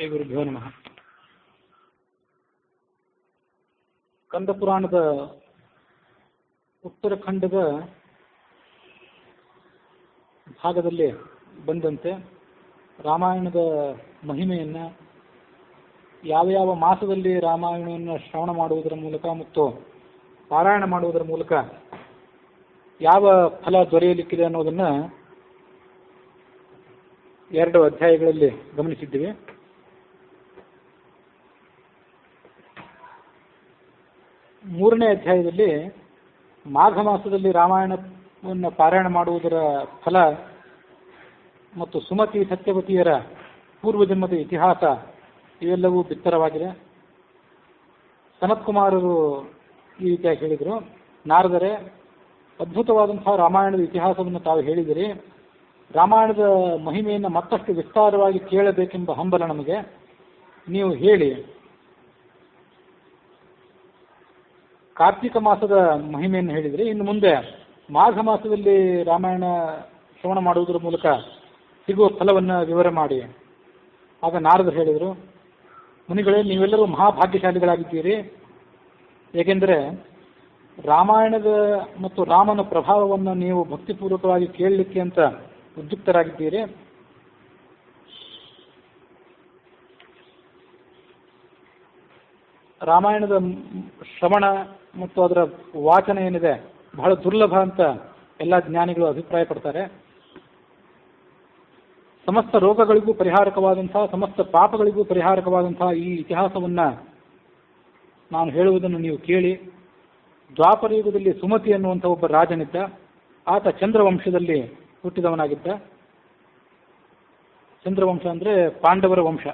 ಶ್ರೀ ಗುರುಭ್ಯೋ ನಮಃ. ಕಂದ ಪುರಾಣದ ಉತ್ತರಖಂಡದ ಭಾಗದಲ್ಲಿ ಬಂದಂತೆ ರಾಮಾಯಣದ ಮಹಿಮೆಯನ್ನು, ಯಾವ ಮಾಸದಲ್ಲಿ ರಾಮಾಯಣವನ್ನು ಶ್ರವಣ ಮಾಡುವುದರ ಮೂಲಕ ಮತ್ತು ಪಾರಾಯಣ ಮಾಡುವುದರ ಮೂಲಕ ಯಾವ ಫಲ ದೊರೆಯಲಿಕ್ಕಿದೆ ಅನ್ನೋದನ್ನು 2 ಅಧ್ಯಾಯಗಳಲ್ಲಿ ಗಮನಿಸಿದ್ದೀವಿ. ಮೂರನೇ ಅಧ್ಯಾಯದಲ್ಲಿ ಮಾಘ ಮಾಸದಲ್ಲಿ ರಾಮಾಯಣವನ್ನು ಪಾರಾಯಣ ಮಾಡುವುದರ ಫಲ ಮತ್ತು ಸುಮತಿ ಸತ್ಯವತಿಯರ ಪೂರ್ವಜನ್ಮದ ಇತಿಹಾಸ ಇವೆಲ್ಲವೂ ಬಿತ್ತರವಾಗಿದೆ. ಸನತ್ಕುಮಾರರು ಈ ರೀತಿಯಾಗಿ ಹೇಳಿದರು, ನಾರದರೆ ಅದ್ಭುತವಾದಂತಹ ರಾಮಾಯಣದ ಇತಿಹಾಸವನ್ನು ತಾವು ಹೇಳಿದಿರಿ. ರಾಮಾಯಣದ ಮಹಿಮೆಯನ್ನು ಮತ್ತಷ್ಟು ವಿಸ್ತಾರವಾಗಿ ಕೇಳಬೇಕೆಂಬ ಹಂಬಲ ನಮಗೆ. ನೀವು ಹೇಳಿ, ಕಾರ್ತಿಕ ಮಾಸದ ಮಹಿಮೆಯನ್ನು ಹೇಳಿದರೆ, ಇನ್ನು ಮುಂದೆ ಮಾಘ ಮಾಸದಲ್ಲಿ ರಾಮಾಯಣ ಶ್ರವಣ ಮಾಡುವುದರ ಮೂಲಕ ಸಿಗುವ ಫಲವನ್ನು ವಿವರ ಮಾಡಿ. ಆಗ ನಾರದರು ಹೇಳಿದರು, ಮುನಿಗಳೇ, ನೀವೆಲ್ಲರೂ ಮಹಾಭಾಗ್ಯಶಾಲಿಗಳಾಗಿದ್ದೀರಿ. ಏಕೆಂದರೆ ರಾಮಾಯಣದ ಮತ್ತು ರಾಮನ ಪ್ರಭಾವವನ್ನು ನೀವು ಭಕ್ತಿಪೂರ್ವಕವಾಗಿ ಕೇಳಲಿಕ್ಕೆ ಅಂತ ಉದ್ಯುಕ್ತರಾಗಿದ್ದೀರಿ. ರಾಮಾಯಣದ ಶ್ರವಣ ಮತ್ತು ಅದರ ವಾಚನ ಏನಿದೆ ಬಹಳ ದುರ್ಲಭ ಅಂತ ಎಲ್ಲ ಜ್ಞಾನಿಗಳು ಅಭಿಪ್ರಾಯ ಪಡ್ತಾರೆ. ಸಮಸ್ತ ರೋಗಗಳಿಗೂ ಪರಿಹಾರಕವಾದಂತಹ, ಸಮಸ್ತ ಪಾಪಗಳಿಗೂ ಪರಿಹಾರಕವಾದಂತಹ ಈ ಇತಿಹಾಸವನ್ನು ನಾನು ಹೇಳುವುದನ್ನು ನೀವು ಕೇಳಿ. ದ್ವಾಪರ ಯುಗದಲ್ಲಿ ಸುಮತಿ ಅನ್ನುವಂಥ ಒಬ್ಬ ರಾಜನಿದ್ದ. ಆತ ಚಂದ್ರವಂಶದಲ್ಲಿ ಹುಟ್ಟಿದವನಾಗಿದ್ದ. ಚಂದ್ರವಂಶ ಅಂದರೆ ಪಾಂಡವರ ವಂಶ.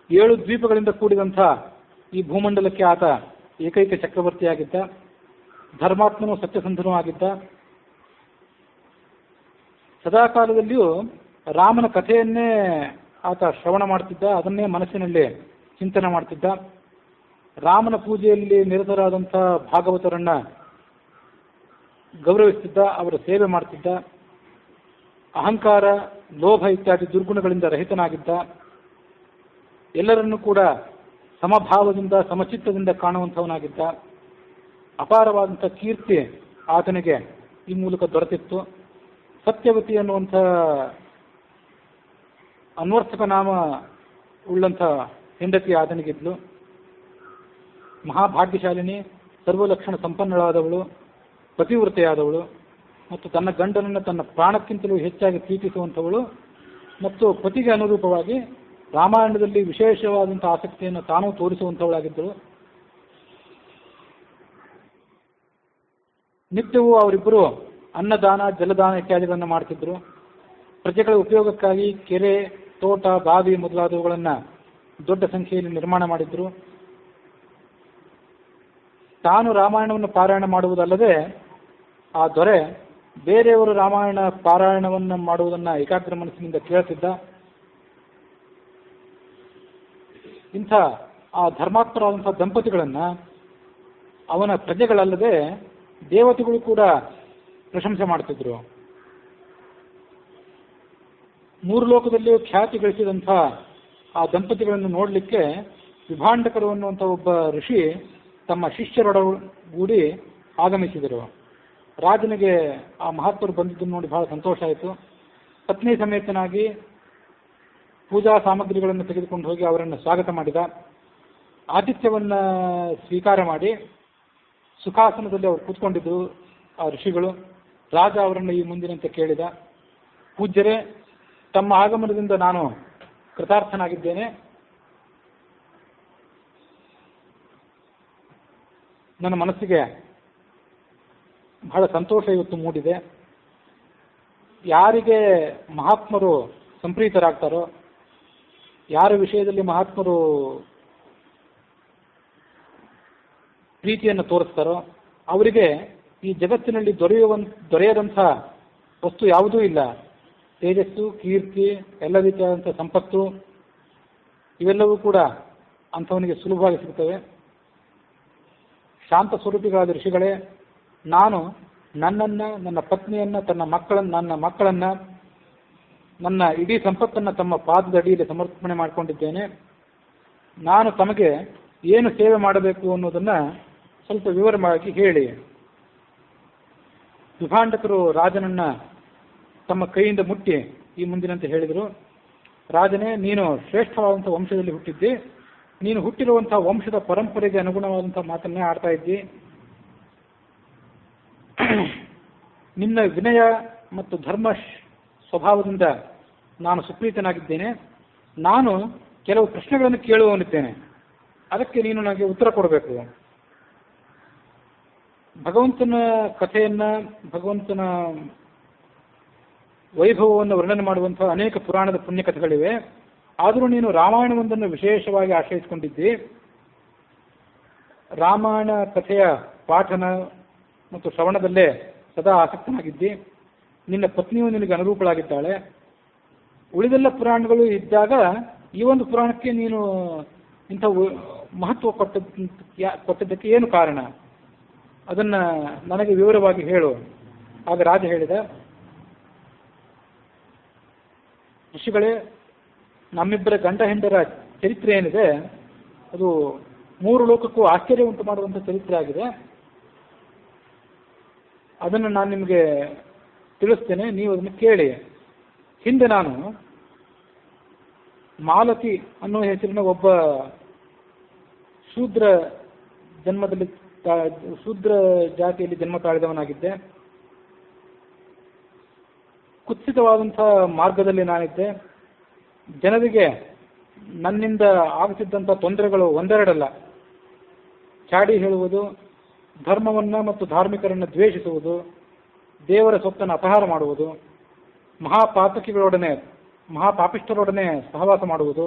7 ದ್ವೀಪಗಳಿಂದ ಕೂಡಿದಂಥ ಈ ಭೂಮಂಡಲಕ್ಕೆ ಆತ ಏಕೈಕ ಚಕ್ರವರ್ತಿಯಾಗಿದ್ದ. ಧರ್ಮಾತ್ಮನೂ ಸತ್ಯಸಂಧನೂ ಆಗಿದ್ದ. ಸದಾಕಾಲದಲ್ಲಿಯೂ ರಾಮನ ಕಥೆಯನ್ನೇ ಆತ ಶ್ರವಣ ಮಾಡ್ತಿದ್ದ, ಅದನ್ನೇ ಮನಸ್ಸಿನಲ್ಲಿ ಚಿಂತನೆ ಮಾಡ್ತಿದ್ದ. ರಾಮನ ಪೂಜೆಯಲ್ಲಿ ನಿರತರಾದಂಥ ಭಾಗವತರನ್ನ ಗೌರವಿಸ್ತಿದ್ದ, ಅವರ ಸೇವೆ ಮಾಡ್ತಿದ್ದ. ಅಹಂಕಾರ, ಲೋಭ ಇತ್ಯಾದಿ ದುರ್ಗುಣಗಳಿಂದ ರಹಿತನಾಗಿದ್ದ. ಎಲ್ಲರನ್ನೂ ಕೂಡ ಸಮಭಾವದಿಂದ, ಸಮಚಿತ್ತದಿಂದ ಕಾಣುವಂಥವನಾಗಿದ್ದ. ಅಪಾರವಾದಂಥ ಕೀರ್ತಿ ಆತನಿಗೆ ಈ ಮೂಲಕ ದೊರೆತಿತ್ತು. ಸತ್ಯವತಿ ಅನ್ನುವಂಥ ಅನ್ವರ್ಥಕ ನಾಮ ಉಳ್ಳಂಥ ಹೆಂಡತಿ ಆತನಿಗಿದ್ಲು. ಮಹಾಭಾಗ್ಯಶಾಲಿನಿ, ಸರ್ವಲಕ್ಷಣ ಸಂಪನ್ನಳಾದವಳು, ಪತಿವ್ರತೆಯಾದವಳು ಮತ್ತು ತನ್ನ ಗಂಡನನ್ನು ತನ್ನ ಪ್ರಾಣಕ್ಕಿಂತಲೂ ಹೆಚ್ಚಾಗಿ ಪ್ರೀತಿಸುವಂಥವಳು ಮತ್ತು ಪತಿಗೆ ಅನುರೂಪವಾಗಿ ರಾಮಾಯಣದಲ್ಲಿ ವಿಶೇಷವಾದಂಥ ಆಸಕ್ತಿಯನ್ನು ತಾನೂ ತೋರಿಸುವಂಥವಳಾಗಿದ್ದಳು. ನಿತ್ಯವೂ ಅವರಿಬ್ಬರು ಅನ್ನದಾನ, ಜಲದಾನ ಇತ್ಯಾದಿಗಳನ್ನು ಮಾಡ್ತಿದ್ರು. ಪ್ರಜೆಗಳ ಉಪಯೋಗಕ್ಕಾಗಿ ಕೆರೆ, ತೋಟ, ಬಾವಿ ಮೊದಲಾದವುಗಳನ್ನು ದೊಡ್ಡ ಸಂಖ್ಯೆಯಲ್ಲಿ ನಿರ್ಮಾಣ ಮಾಡಿದ್ರು. ತಾನು ರಾಮಾಯಣವನ್ನು ಪಾರಾಯಣ ಮಾಡುವುದಲ್ಲದೆ ಆ ದೊರೆ ಬೇರೆಯವರು ರಾಮಾಯಣ ಪಾರಾಯಣವನ್ನು ಮಾಡುವುದನ್ನು ಏಕಾಗ್ರ ಮನಸ್ಸಿನಿಂದ ಕೇಳ್ತಿದ್ದ. ಇಂಥ ಆ ಧರ್ಮಾತ್ಮರಾದಂಥ ದಂಪತಿಗಳನ್ನು ಅವನ ಪ್ರಜೆಗಳಲ್ಲದೆ ದೇವತೆಗಳು ಕೂಡ ಪ್ರಶಂಸೆ ಮಾಡ್ತಿದ್ರು. 3 ಲೋಕದಲ್ಲಿಯೂ ಖ್ಯಾತಿ ಗಳಿಸಿದಂಥ ಆ ದಂಪತಿಗಳನ್ನು ನೋಡಲಿಕ್ಕೆ ವಿಭಾಂಡಕರು ಅನ್ನುವಂಥ ಒಬ್ಬ ಋಷಿ ತಮ್ಮ ಶಿಷ್ಯರೊಡಗೂಡಿ ಆಗಮಿಸಿದರು. ರಾಜನಿಗೆ ಆ ಮಹಾತ್ಮರು ಬಂದಿದ್ದನ್ನು ನೋಡಿ ಬಹಳ ಸಂತೋಷ ಆಯಿತು. ಪತ್ನಿ ಸಮೇತನಾಗಿ ಪೂಜಾ ಸಾಮಗ್ರಿಗಳನ್ನು ತೆಗೆದುಕೊಂಡು ಹೋಗಿ ಅವರನ್ನು ಸ್ವಾಗತ ಮಾಡಿದ. ಆತಿಥ್ಯವನ್ನು ಸ್ವೀಕಾರ ಮಾಡಿ ಸುಖಾಸನದಲ್ಲಿ ಅವರು ಕೂತ್ಕೊಂಡಿದ್ದು ಆ ಋಷಿಗಳು. ರಾಜ ಅವರನ್ನು ಈ ಮುಂದಿನಂತೆ ಕೇಳಿದ, ಪೂಜ್ಯರೇ, ತಮ್ಮ ಆಗಮನದಿಂದ ನಾನು ಕೃತಾರ್ಥನಾಗಿದ್ದೇನೆ. ನನ್ನ ಮನಸ್ಸಿಗೆ ಬಹಳ ಸಂತೋಷ ಇವತ್ತು ಮೂಡಿದೆ. ಯಾರಿಗೆ ಮಹಾತ್ಮರು ಸಂಪ್ರೀತರಾಗ್ತಾರೋ, ಯಾರ ವಿಷಯದಲ್ಲಿ ಮಹಾತ್ಮರು ಪ್ರೀತಿಯನ್ನು ತೋರಿಸ್ತಾರೋ ಅವರಿಗೆ ಈ ಜಗತ್ತಿನಲ್ಲಿ ದೊರೆಯದಂಥ ವಸ್ತು ಯಾವುದೂ ಇಲ್ಲ. ತೇಜಸ್ಸು, ಕೀರ್ತಿ, ಎಲ್ಲ ರೀತಿಯಾದಂಥ ಸಂಪತ್ತು ಇವೆಲ್ಲವೂ ಕೂಡ ಅಂಥವನಿಗೆ ಸುಲಭವಾಗಿ ಸಿಗ್ತವೆ. ಶಾಂತ ಸ್ವರೂಪಿಗಳಾದ ಋಷಿಗಳೇ, ನಾನು ನನ್ನನ್ನು, ನನ್ನ ಪತ್ನಿಯನ್ನು, ನನ್ನ ಮಕ್ಕಳನ್ನು ನನ್ನ ಇಡೀ ಸಂಪತ್ತನ್ನು ತಮ್ಮ ಪಾದದ ಅಡಿಯಲ್ಲಿ ಸಮರ್ಪಣೆ ಮಾಡಿಕೊಂಡಿದ್ದೇನೆ. ನಾನು ತಮಗೆ ಏನು ಸೇವೆ ಮಾಡಬೇಕು ಅನ್ನೋದನ್ನು ಸ್ವಲ್ಪ ವಿವರವಾಗಿ ಹೇಳಿ. ವಿಭಾಂಡಕರು ರಾಜನನ್ನ ತಮ್ಮ ಕೈಯಿಂದ ಮುಟ್ಟಿ ಈ ಮುಂದಿನಂತೆ ಹೇಳಿದರು. ರಾಜನೇ, ನೀನು ಶ್ರೇಷ್ಠವಾದಂಥ ವಂಶದಲ್ಲಿ ಹುಟ್ಟಿದ್ದಿ. ನೀನು ಹುಟ್ಟಿರುವಂಥ ವಂಶದ ಪರಂಪರೆಗೆ ಅನುಗುಣವಾದಂಥ ಮಾತನ್ನೇ ಆಡ್ತಾ ಇದ್ದಿ. ನಿನ್ನ ವಿನಯ ಮತ್ತು ಧರ್ಮ ಸ್ವಭಾವದಿಂದ ನಾನು ಸುಪ್ರೀತನಾಗಿದ್ದೇನೆ. ನಾನು ಕೆಲವು ಪ್ರಶ್ನೆಗಳನ್ನು ಕೇಳುವವನಿದ್ದೇನೆ. ಅದಕ್ಕೆ ನೀನು ನನಗೆ ಉತ್ತರ ಕೊಡಬೇಕು. ಭಗವಂತನ ಕಥೆಯನ್ನ, ಭಗವಂತನ ವೈಭವವನ್ನು ವರ್ಣನೆ ಮಾಡುವಂತಹ ಅನೇಕ ಪುರಾಣದ ಪುಣ್ಯ ಕಥೆಗಳಿವೆ. ಆದರೂ ನೀನು ರಾಮಾಯಣವೊಂದನ್ನು ವಿಶೇಷವಾಗಿ ಆಶ್ರಯಿಸಿಕೊಂಡಿದ್ದಿ. ರಾಮಾಯಣ ಕಥೆಯ ಪಾಠನ ಮತ್ತು ಶ್ರವಣದಲ್ಲೇ ಸದಾ ಆಸಕ್ತನಾಗಿದ್ದಿ. ನಿನ್ನ ಪತ್ನಿಯು ನಿನಗೆ ಅನುರೂಪಳಾಗಿದ್ದಾಳೆ. ಉಳಿದೆಲ್ಲ ಪುರಾಣಗಳು ಇದ್ದಾಗ ಈ ಒಂದು ಪುರಾಣಕ್ಕೆ ನೀನು ಇಂಥ ಮಹತ್ವ ಕೊಟ್ಟದ್ದಕ್ಕೆ ಏನು ಕಾರಣ? ಅದನ್ನು ನನಗೆ ವಿವರವಾಗಿ ಹೇಳು. ಆಗ ರಾಜ ಹೇಳಿದ, ಋಷಿಗಳೇ, ನಮ್ಮಿಬ್ಬರ ಗಂಡ ಹೆಂಡರ ಚರಿತ್ರೆ ಏನಿದೆ ಅದು 3 ಲೋಕಕ್ಕೂ ಆಶ್ಚರ್ಯ ಉಂಟು ಮಾಡುವಂಥ ಚರಿತ್ರೆ ಆಗಿದೆ. ಅದನ್ನು ನಾನು ನಿಮಗೆ ತಿಳಿಸ್ತೇನೆ, ನೀವು ಅದನ್ನು ಕೇಳಿ. ಹಿಂದೆ ನಾನು ಮಾಲತಿ ಅನ್ನೋ ಹೆಸರಿನ ಒಬ್ಬ ಶೂದ್ರ ಜಾತಿಯಲ್ಲಿ ಜನ್ಮ ತಾಳಿದವನಾಗಿದ್ದೆ. ಕುತ್ಸಿತವಾದಂಥ ಮಾರ್ಗದಲ್ಲಿ ನಾನಿದ್ದೆ. ಜನರಿಗೆ ನನ್ನಿಂದ ಆಗುತ್ತಿದ್ದಂಥ ತೊಂದರೆಗಳು ಒಂದೆರಡಲ್ಲ. ಚಾಡಿ ಹೇಳುವುದು, ಧರ್ಮವನ್ನು ಮತ್ತು ಧಾರ್ಮಿಕರನ್ನು ದ್ವೇಷಿಸುವುದು, ದೇವರ ಸೊತ್ತನ್ನು ಅಪಹಾರ ಮಾಡುವುದು, ಮಹಾಪಾಪಿಷ್ಠರೊಡನೆ ಸಹವಾಸ ಮಾಡುವುದು,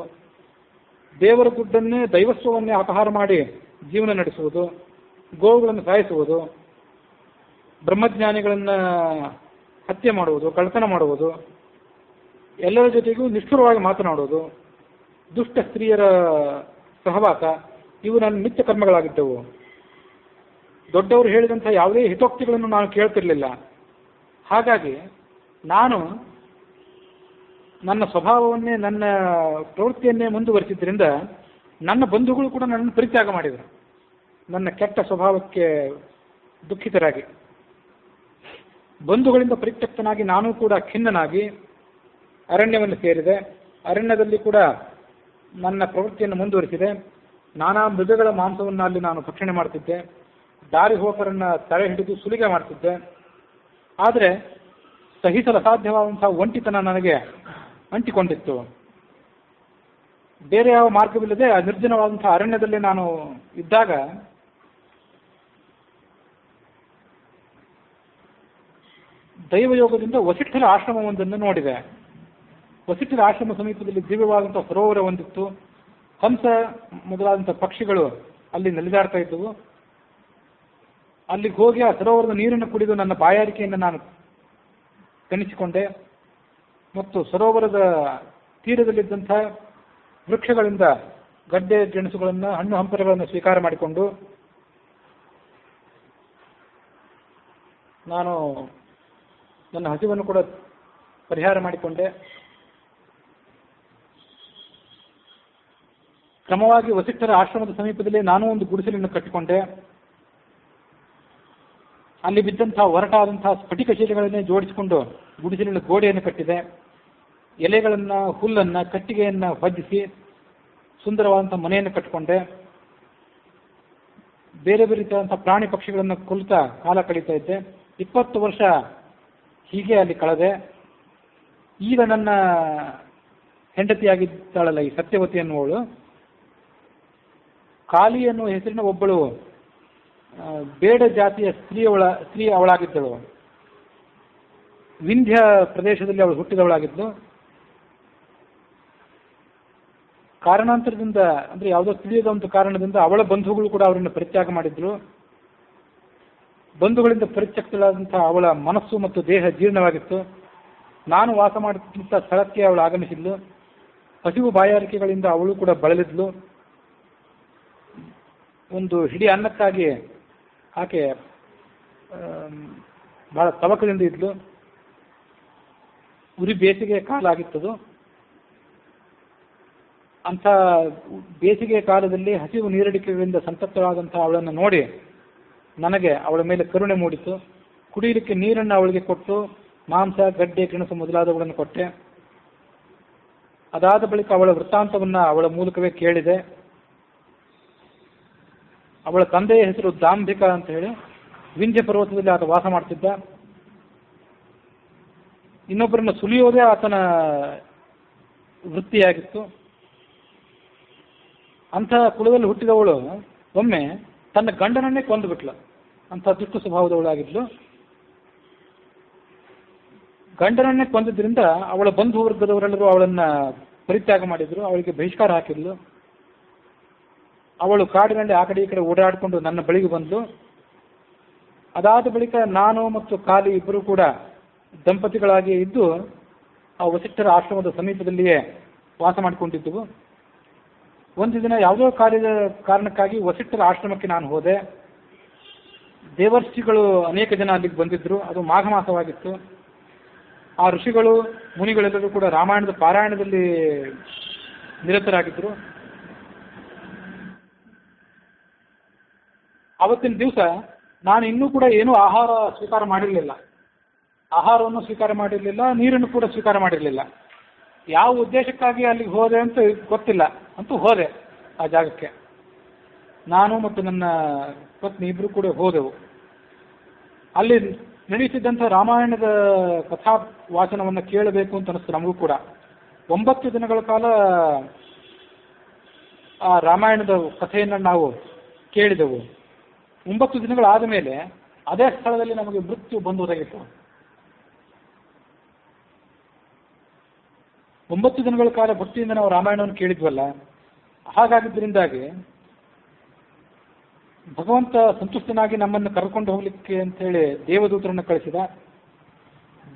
ದೇವರ ದುಡ್ಡನ್ನೇ ದೈವಸ್ವವನ್ನೇ ಅಪಹಾರ ಮಾಡಿ ಜೀವನ ನಡೆಸುವುದು, ಗೋವುಗಳನ್ನು ಸಾಯಿಸುವುದು, ಬ್ರಹ್ಮಜ್ಞಾನಿಗಳನ್ನು ಹತ್ಯೆ ಮಾಡುವುದು, ಕಳ್ಳತನ ಮಾಡುವುದು, ಎಲ್ಲರ ಜೊತೆಗೂ ನಿಷ್ಠುರವಾಗಿ ಮಾತನಾಡುವುದು, ದುಷ್ಟ ಸ್ತ್ರೀಯರ ಸಹವಾಸ, ಇವು ನನ್ನ ನಿತ್ಯ ಕರ್ಮಗಳಾಗಿದ್ದವು. ದೊಡ್ಡವರು ಹೇಳಿದಂಥ ಯಾವುದೇ ಹಿತೋಕ್ತಿಗಳನ್ನು ನಾನು ಕೇಳ್ತಿರ್ಲಿಲ್ಲ. ಹಾಗಾಗಿ ನಾನು ನನ್ನ ಸ್ವಭಾವವನ್ನೇ, ನನ್ನ ಪ್ರವೃತ್ತಿಯನ್ನೇ ಮುಂದುವರಿಸಿದ್ರಿಂದ ನನ್ನ ಬಂಧುಗಳು ಕೂಡ ನನ್ನನ್ನು ಪರಿತ್ಯಾಗ ಮಾಡಿದರು. ನನ್ನ ಕೆಟ್ಟ ಸ್ವಭಾವಕ್ಕೆ ದುಃಖಿತರಾಗಿ ಬಂಧುಗಳಿಂದ ಪರಿತ್ಯಕ್ತನಾಗಿ ನಾನು ಕೂಡ ಖಿನ್ನನಾಗಿ ಅರಣ್ಯವನ್ನು ಸೇರಿದೆ. ಅರಣ್ಯದಲ್ಲಿ ಕೂಡ ನನ್ನ ಪ್ರವೃತ್ತಿಯನ್ನು ಮುಂದುವರಿಸಿದೆ. ನಾನಾ ಮೃಗಗಳ ಮಾಂಸವನ್ನು ಅಲ್ಲಿ ನಾನು ಭಕ್ಷಣೆ ಮಾಡ್ತಿದ್ದೆ. ದಾರಿ ಹೋಕರನ್ನು ತಡೆ ಹಿಡಿದು ಸುಲಿಗೆ ಮಾಡ್ತಿದ್ದೆ. ಆದರೆ ಸಹಿಸಲು ಅಸಾಧ್ಯವಾದಂತಹ ಒಂಟಿತನ ನನಗೆ ಅಂಟಿಕೊಂಡಿತ್ತು. ಬೇರೆ ಯಾವ ಮಾರ್ಗವಿಲ್ಲದೆ ಆ ನಿರ್ಜನವಾದಂತಹ ಅರಣ್ಯದಲ್ಲಿ ನಾನು ಇದ್ದಾಗ ದೈವಯೋಗದಿಂದ ವಸಿಷ್ಠರ ಆಶ್ರಮವೊಂದನ್ನು ನೋಡಿದೆ. ವಸಿಷ್ಠರ ಆಶ್ರಮ ಸಮೀಪದಲ್ಲಿ ದಿವ್ಯವಾದಂಥ ಸರೋವರ ಒಂದಿತ್ತು. ಹಂಸ ಮೊದಲಾದಂಥ ಪಕ್ಷಿಗಳು ಅಲ್ಲಿ ನಲಿದಾಡ್ತಾ ಇದ್ದವು. ಅಲ್ಲಿಗೆ ಹೋಗಿ ಆ ಸರೋವರದ ನೀರನ್ನು ಕುಡಿದು ನನ್ನ ಬಾಯಾರಿಕೆಯನ್ನು ನಾನು ತಣಿಸಿಕೊಂಡೆ. ಮತ್ತು ಸರೋವರದ ತೀರದಲ್ಲಿದ್ದಂಥ ವೃಕ್ಷಗಳಿಂದ ಗಡ್ಡೆ ಗೆಣಸುಗಳನ್ನು, ಹಣ್ಣು ಹಂಪಲುಗಳನ್ನು ಸ್ವೀಕಾರ ಮಾಡಿಕೊಂಡು ನಾನು ನನ್ನ ಹಸಿವನ್ನು ಕೂಡ ಪರಿಹಾರ ಮಾಡಿಕೊಂಡೆ. ಕ್ರಮವಾಗಿ ವಸಿಷ್ಠರ ಆಶ್ರಮದ ಸಮೀಪದಲ್ಲಿ ನಾನು ಒಂದು ಗುಡಿಸಲನ್ನು ಕಟ್ಟಿಕೊಂಡೆ. ಅಲ್ಲಿ ಬಿದ್ದಂತಹ ಒರಟಾದಂತಹ ಸ್ಫಟಿಕ ಶಿಲೆಗಳನ್ನೇ ಜೋಡಿಸಿಕೊಂಡು ಗುಡಿಸಲಿನ ಗೋಡೆಯನ್ನು ಕಟ್ಟಿದೆ. ಎಲೆಗಳನ್ನು, ಹುಲ್ಲನ್ನು, ಕಟ್ಟಿಗೆಯನ್ನು ಹೊಜ್ಜಿಸಿ ಸುಂದರವಾದಂಥ ಮನೆಯನ್ನು ಕಟ್ಟಿಕೊಂಡೆ. ಬೇರೆ ಬೇರೆ ರೀತಿಯಾದಂಥ ಪ್ರಾಣಿ ಪಕ್ಷಿಗಳನ್ನು ಕೊಲ್ತಾ ಕಾಲ ಕಳೀತಾ ಇದ್ದೆ. 20 ವರ್ಷ ಹೀಗೆ ಅಲ್ಲಿ ಕಳೆದೆ. ಈಗ ನನ್ನ ಹೆಂಡತಿಯಾಗಿದ್ದಾಳಲ್ಲ ಈ ಸತ್ಯವತಿ ಅನ್ನುವಳು, ಕಾಳಿ ಅನ್ನುವ ಹೆಸರಿನ ಒಬ್ಬಳು ಬೇಡ ಜಾತಿಯ ಸ್ತ್ರೀ ಅವಳಾಗಿದ್ದಳು. ವಿಂಧ್ಯ ಪ್ರದೇಶದಲ್ಲಿ ಅವಳು ಹುಟ್ಟಿದವಳಾಗಿದ್ಲು. ಕಾರಣಾಂತರದಿಂದ, ಅಂದರೆ ಯಾವುದೋ ತಿಳಿಯದ ಒಂದು ಕಾರಣದಿಂದ ಅವಳ ಬಂಧುಗಳು ಕೂಡ ಅವರನ್ನು ಪರಿತ್ಯಾಗ ಮಾಡಿದ್ರು. ಬಂಧುಗಳಿಂದ ಪರಿತ್ಯಕ್ತಳಾದಂತಹ ಅವಳ ಮನಸ್ಸು ಮತ್ತು ದೇಹ ಜೀರ್ಣವಾಗಿತ್ತು. ನಾನು ವಾಸ ಮಾಡುತ್ತಿದ್ದ ಸ್ಥಳಕ್ಕೆ ಅವಳು ಆಗಮಿಸಿದ್ಲು. ಹಸಿವು ಬಾಯಾರಿಕೆಗಳಿಂದ ಅವಳು ಕೂಡ ಬಳಲಿದ್ಲು. ಒಂದು ಹಿಡಿ ಅನ್ನಕ್ಕಾಗಿ ಆಕೆ ಬಹಳ ತವಕದಿಂದ ಇದ್ಲು. ಉರಿ ಬೇಸಿಗೆ ಕಾಲ ಆಗಿತ್ತದು. ಅಂಥ ಬೇಸಿಗೆ ಕಾಲದಲ್ಲಿ ಹಸಿವು ನೀರಡಿಕೆಗಳಿಂದ ಸಂತಪ್ತರಾದಂಥ ಅವಳನ್ನು ನೋಡಿ ನನಗೆ ಅವಳ ಮೇಲೆ ಕರುಣೆ ಮೂಡಿತು. ಕುಡಿಯಲಿಕ್ಕೆ ನೀರನ್ನು ಅವಳಿಗೆ ಕೊಟ್ಟು ಮಾಂಸ, ಗಡ್ಡೆ, ಗೆಣಸು ಮೊದಲಾದವುಗಳನ್ನು ಕೊಟ್ಟೆ. ಅದಾದ ಬಳಿಕ ಅವಳ ವೃತ್ತಾಂತವನ್ನು ಅವಳ ಮೂಲಕವೇ ಕೇಳಿದೆ. ಅವಳ ತಂದೆಯ ಹೆಸರು ದಾಂಭಿಕ ಅಂತ ಹೇಳಿ ವಿಂಧ್ಯ ಪರ್ವತದಲ್ಲಿ ಆತ ವಾಸ ಮಾಡ್ತಿದ್ದ. ಇನ್ನೊಬ್ಬರನ್ನು ಸುಲಿಯೋದೇ ಆತನ ವೃತ್ತಿಯಾಗಿತ್ತು. ಅಂಥ ಕುಲದಲ್ಲಿ ಹುಟ್ಟಿದವಳು ಒಮ್ಮೆ ತನ್ನ ಗಂಡನನ್ನೇ ಕೊಂದು ಬಿಟ್ಲು. ಅಂಥ ದುಷ್ಟ ಸ್ವಭಾವದವಳಾಗಿದ್ಲು. ಗಂಡನನ್ನೇ ಕೊಂದಿದ್ದರಿಂದ ಅವಳ ಬಂಧು ವರ್ಗದವರೆಲ್ಲರೂ ಅವಳನ್ನು ಪರಿತ್ಯಾಗ ಮಾಡಿದ್ರು, ಅವಳಿಗೆ ಬಹಿಷ್ಕಾರ ಹಾಕಿದ್ಲು. ಅವಳು ಕಾಡಿನಲ್ಲಿ ಆ ಕಡೆ ಈ ಕಡೆ ಓಡಾಡಿಕೊಂಡು ನನ್ನ ಬಳಿಗೆ ಬಂದಳು. ಅದಾದ ಬಳಿಕ ನಾನು ಮತ್ತು ಕಾಲಿ ಇಬ್ಬರು ಕೂಡ ದಂಪತಿಗಳಾಗಿ ಇದ್ದು ಆ ವಸಿಷ್ಠರ ಆಶ್ರಮದ ಸಮೀಪದಲ್ಲಿಯೇ ವಾಸ ಮಾಡಿಕೊಂಡಿದ್ದೆವು. ಒಂದು ದಿನ ಯಾವುದೋ ಕಾರಣಕ್ಕಾಗಿ ವಸಿಷ್ಠರ ಆಶ್ರಮಕ್ಕೆ ನಾನು ಹೋದೆ. ದೇವರ್ಷಿಗಳು ಅನೇಕ ಜನ ಅಲ್ಲಿಗೆ ಬಂದಿದ್ದರು. ಅದು ಮಾಘ ಮಾಸವಾಗಿತ್ತು. ಆ ಋಷಿಗಳು ಮುನಿಗಳೆಲ್ಲರೂ ಕೂಡ ರಾಮಾಯಣದ ಪಾರಾಯಣದಲ್ಲಿ ನಿರತರಾಗಿದ್ದರು. ಆವತ್ತಿನ ದಿವಸ ನಾನು ಇನ್ನೂ ಕೂಡ ಏನೂ ಆಹಾರ ಸ್ವೀಕಾರ ಮಾಡಿರಲಿಲ್ಲ. ಆಹಾರವನ್ನು ಸ್ವೀಕಾರ ಮಾಡಿರಲಿಲ್ಲ, ನೀರನ್ನು ಕೂಡ ಸ್ವೀಕಾರ ಮಾಡಿರಲಿಲ್ಲ. ಯಾವ ಉದ್ದೇಶಕ್ಕಾಗಿ ಅಲ್ಲಿಗೆ ಹೋದೆ ಅಂತ ಗೊತ್ತಿಲ್ಲ, ಅಂತೂ ಹೋದೆ ಆ ಜಾಗಕ್ಕೆ. ನಾನು ಮತ್ತು ನನ್ನ ಪತ್ನಿ ಇಬ್ಬರು ಕೂಡ ಹೋದೆವು. ಅಲ್ಲಿ ನಡೆಯುತ್ತಿದ್ದಂಥ ರಾಮಾಯಣದ ಕಥಾ ವಾಚನವನ್ನು ಕೇಳಬೇಕು ಅಂತ ಅನಿಸ್ತು ನಮಗೂ ಕೂಡ. 9 ದಿನಗಳ ಕಾಲ ಆ ರಾಮಾಯಣದ ಕಥೆಯನ್ನು ನಾವು ಕೇಳಿದೆವು. 9 ದಿನಗಳಾದ ಮೇಲೆ ಅದೇ ಸ್ಥಳದಲ್ಲಿ ನಮಗೆ ಮೃತ್ಯು ಬಂದು ಒದಗಿತ್ತು. 9 ದಿನಗಳ ಕಾಲ ಭಕ್ತಿಯಿಂದ ನಾವು ರಾಮಾಯಣವನ್ನು ಕೇಳಿದ್ವಲ್ಲ, ಹಾಗಾಗಿದ್ದರಿಂದಾಗಿ ಭಗವಂತ ಸಂತುಷ್ಟನಾಗಿ ನಮ್ಮನ್ನು ಕರ್ಕೊಂಡು ಹೋಗ್ಲಿಕ್ಕೆ ಅಂತೇಳಿ ದೇವದೂತರನ್ನು ಕಳಿಸಿದ.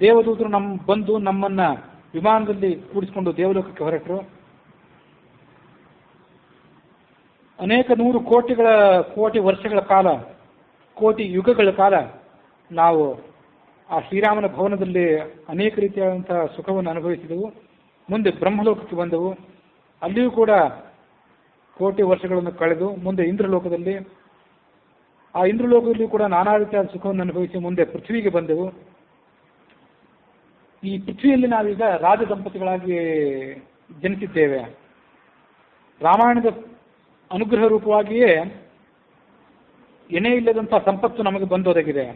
ದೇವದೂತರು ಬಂದು ನಮ್ಮನ್ನು ವಿಮಾನದಲ್ಲಿ ಕೂಡಿಸಿಕೊಂಡು ದೇವಲೋಕಕ್ಕೆ ಹೊರಟರು. ಅನೇಕ 100 ಕೋಟಿ ವರ್ಷಗಳ ಕಾಲ, ಕೋಟಿ ಯುಗಗಳ ಕಾಲ ನಾವು ಆ ಶ್ರೀರಾಮನ ಭವನದಲ್ಲಿ ಅನೇಕ ರೀತಿಯಾದಂತಹ ಸುಖವನ್ನು ಅನುಭವಿಸಿದೆವು. ಮುಂದೆ ಬ್ರಹ್ಮಲೋಕಕ್ಕೆ ಬಂದೆವು. ಅಲ್ಲಿಯೂ ಕೂಡ ಕೋಟಿ ವರ್ಷಗಳನ್ನು ಕಳೆದು ಮುಂದೆ ಇಂದ್ರಲೋಕದಲ್ಲಿ, ಆ ಇಂದ್ರಲೋಕದಲ್ಲಿಯೂ ಕೂಡ ನಾನಾ ರೀತಿಯಾದ ಸುಖವನ್ನು ಅನುಭವಿಸಿ ಮುಂದೆ ಪೃಥ್ವಿಗೆ ಬಂದೆವು. ಈ ಪೃಥ್ವಿಯಲ್ಲಿ ನಾವೀಗ ರಾಜ ದಂಪತಿಗಳಾಗಿ ಜನಿಸಿದ್ದೇವೆ. ರಾಮಾಯಣದ ಅನುಗ್ರಹ ರೂಪವಾಗಿಯೇ ಏನೇ ಇಲ್ಲದಂಥ ಸಂಪತ್ತು ನಮಗೆ ಬಂದೊದಗಿದೆ.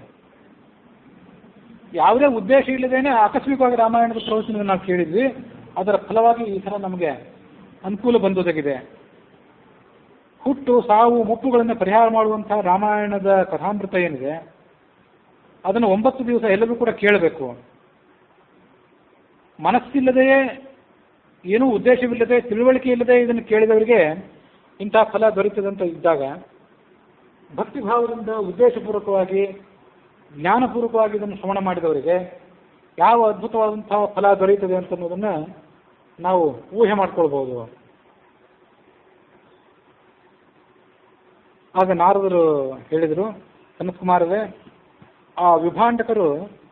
ಯಾವುದೇ ಉದ್ದೇಶ ಇಲ್ಲದೇನೆ ಆಕಸ್ಮಿಕವಾಗಿ ರಾಮಾಯಣದ ಪ್ರವಚನವನ್ನು ನಾವು ಕೇಳಿದ್ವಿ. ಅದರ ಫಲವಾಗಿ ಈ ಥರ ನಮಗೆ ಅನುಕೂಲ ಬಂದೊದಗಿದೆ. ಹುಟ್ಟು, ಸಾವು, ಮುಪ್ಪುಗಳನ್ನು ಪರಿಹಾರ ಮಾಡುವಂತಹ ರಾಮಾಯಣದ ಕಥಾಮೃತ ಏನಿದೆ ಅದನ್ನು 9 ದಿವಸ ಎಲ್ಲರೂ ಕೂಡ ಕೇಳಬೇಕು. ಮನಸ್ಸಿಲ್ಲದೆಯೇ, ಏನೂ ಉದ್ದೇಶವಿಲ್ಲದೆ, ತಿಳುವಳಿಕೆ ಇಲ್ಲದೆ ಇದನ್ನು ಕೇಳಿದವರಿಗೆ ಇಂಥ ಫಲ ದೊರೆತದಂತ ಇದ್ದಾಗ, ಭಕ್ತಿಭಾವದಿಂದ ಉದ್ದೇಶಪೂರ್ವಕವಾಗಿ ಜ್ಞಾನಪೂರ್ವಕವಾಗಿ ಇದನ್ನು ಶ್ರವಣ ಮಾಡಿದವರಿಗೆ ಯಾವ ಅದ್ಭುತವಾದಂತಹ ಫಲ ದೊರೆಯುತ್ತದೆ ಅಂತ ಅನ್ನೋದನ್ನು ನಾವು ಊಹೆ ಮಾಡ್ಕೊಳ್ಬಹುದು. ಆಗ ನಾರದರು ಹೇಳಿದರು, ಸನತ್ಕುಮಾರರೇ, ಆ ವಿಭಾಂಡಕರು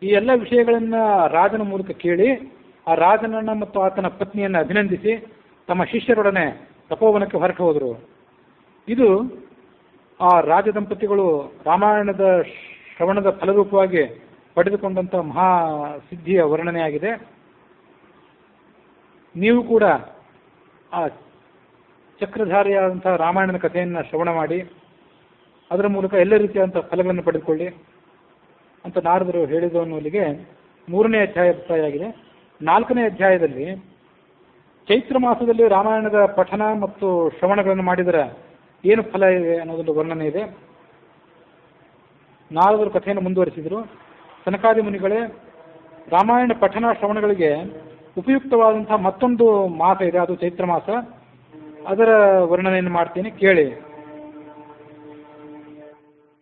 ಈ ಎಲ್ಲ ವಿಷಯಗಳನ್ನು ರಾಜನ ಮೂಲಕ ಕೇಳಿ ಆ ರಾಜನನ್ನು ಮತ್ತು ಆತನ ಪತ್ನಿಯನ್ನು ಅಭಿನಂದಿಸಿ ತಮ್ಮ ಶಿಷ್ಯರೊಡನೆ ತಪೋವನಕ್ಕೆ ಹೊರಟು ಹೋದರು. ಇದು ಆ ರಾಜ ದಂಪತಿಗಳು ರಾಮಾಯಣದ ಶ್ರವಣದ ಫಲರೂಪವಾಗಿ ಪಡೆದುಕೊಂಡಂಥ ಮಹಾ ಸಿದ್ಧಿಯ ವರ್ಣನೆಯಾಗಿದೆ. ನೀವು ಕೂಡ ಆ ಚಕ್ರಧಾರಿಯಾದಂತಹ ರಾಮಾಯಣದ ಕಥೆಯನ್ನು ಶ್ರವಣ ಮಾಡಿ ಅದರ ಮೂಲಕ ಎಲ್ಲ ರೀತಿಯಾದಂಥ ಫಲಗಳನ್ನು ಪಡೆದುಕೊಳ್ಳಿ ಅಂತ ನಾರದರು ಹೇಳಿದ ಅನ್ನೋಲ್ಲಿಗೆ 3ನೇ ಅಧ್ಯಾಯ ಮುಕ್ತಾಯವಾಗಿದೆ. 4ನೇ ಅಧ್ಯಾಯದಲ್ಲಿ ಚೈತ್ರ ಮಾಸದಲ್ಲಿ ರಾಮಾಯಣದ ಪಠನ ಮತ್ತು ಶ್ರವಣಗಳನ್ನು ಮಾಡಿದರೆ ಏನು ಫಲ ಇದೆ ಅನ್ನೋದೊಂದು ವರ್ಣನೆ ಇದೆ. ನಾರದರು ಕಥೆಯನ್ನು ಮುಂದುವರಿಸಿದರು. ಸನಕಾದಿ ಮುನಿಗಳೇ, ರಾಮಾಯಣ ಪಠನ ಶ್ರವಣಗಳಿಗೆ ಉಪಯುಕ್ತವಾದಂತಹ ಮತ್ತೊಂದು ಮಾಸ ಇದೆ, ಅದು ಚೈತ್ರ ಮಾಸ. ಅದರ ವರ್ಣನೆಯನ್ನು ಮಾಡ್ತೀನಿ, ಕೇಳಿ.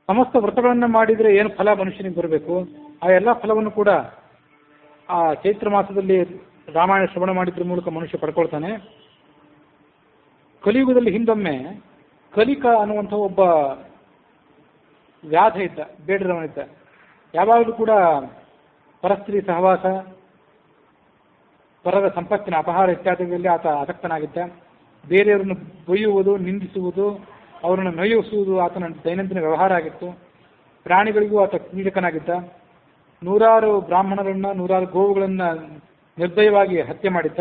ಸಮಸ್ತ ವ್ರತಗಳನ್ನು ಮಾಡಿದರೆ ಏನು ಫಲ ಮನುಷ್ಯನಿಗೆ ಬರಬೇಕು, ಆ ಎಲ್ಲ ಫಲವನ್ನು ಕೂಡ ಆ ಚೈತ್ರ ಮಾಸದಲ್ಲಿ ರಾಮಾಯಣ ಶ್ರವಣ ಮಾಡಿದ್ರ ಮೂಲಕ ಮನುಷ್ಯ ಪಡ್ಕೊಳ್ತಾನೆ. ಕಲಿಯುಗದಲ್ಲಿ ಹಿಂದೊಮ್ಮೆ ಕಲಿಕ ಅನ್ನುವಂಥ ಒಬ್ಬ ವ್ಯಾಧ ಇದ್ದ, ಬೇಡರವನಿದ್ದ. ಯಾವಾಗಲೂ ಕೂಡ ಪರಸ್ತ್ರೀ ಸಹವಾಸ, ಪರರ ಸಂಪತ್ತಿನ ಅಪಹಾರ ಇತ್ಯಾದಿಗಳಲ್ಲಿ ಆತ ಆಸಕ್ತನಾಗಿದ್ದ. ಬೇರೆಯವರನ್ನು ಬೈಯುವುದು, ನಿಂದಿಸುವುದು, ಅವರನ್ನು ನೊಯಿಸುವುದು ಆತನ ದೈನಂದಿನ ವ್ಯವಹಾರ ಆಗಿತ್ತು. ಪ್ರಾಣಿಗಳಿಗೂ ಆತ ಪೀಡಕನಾಗಿದ್ದ. ನೂರಾರು ಬ್ರಾಹ್ಮಣರನ್ನ, ನೂರಾರು ಗೋವುಗಳನ್ನ ನಿರ್ದಯವಾಗಿ ಹತ್ಯೆ ಮಾಡಿದ್ದ.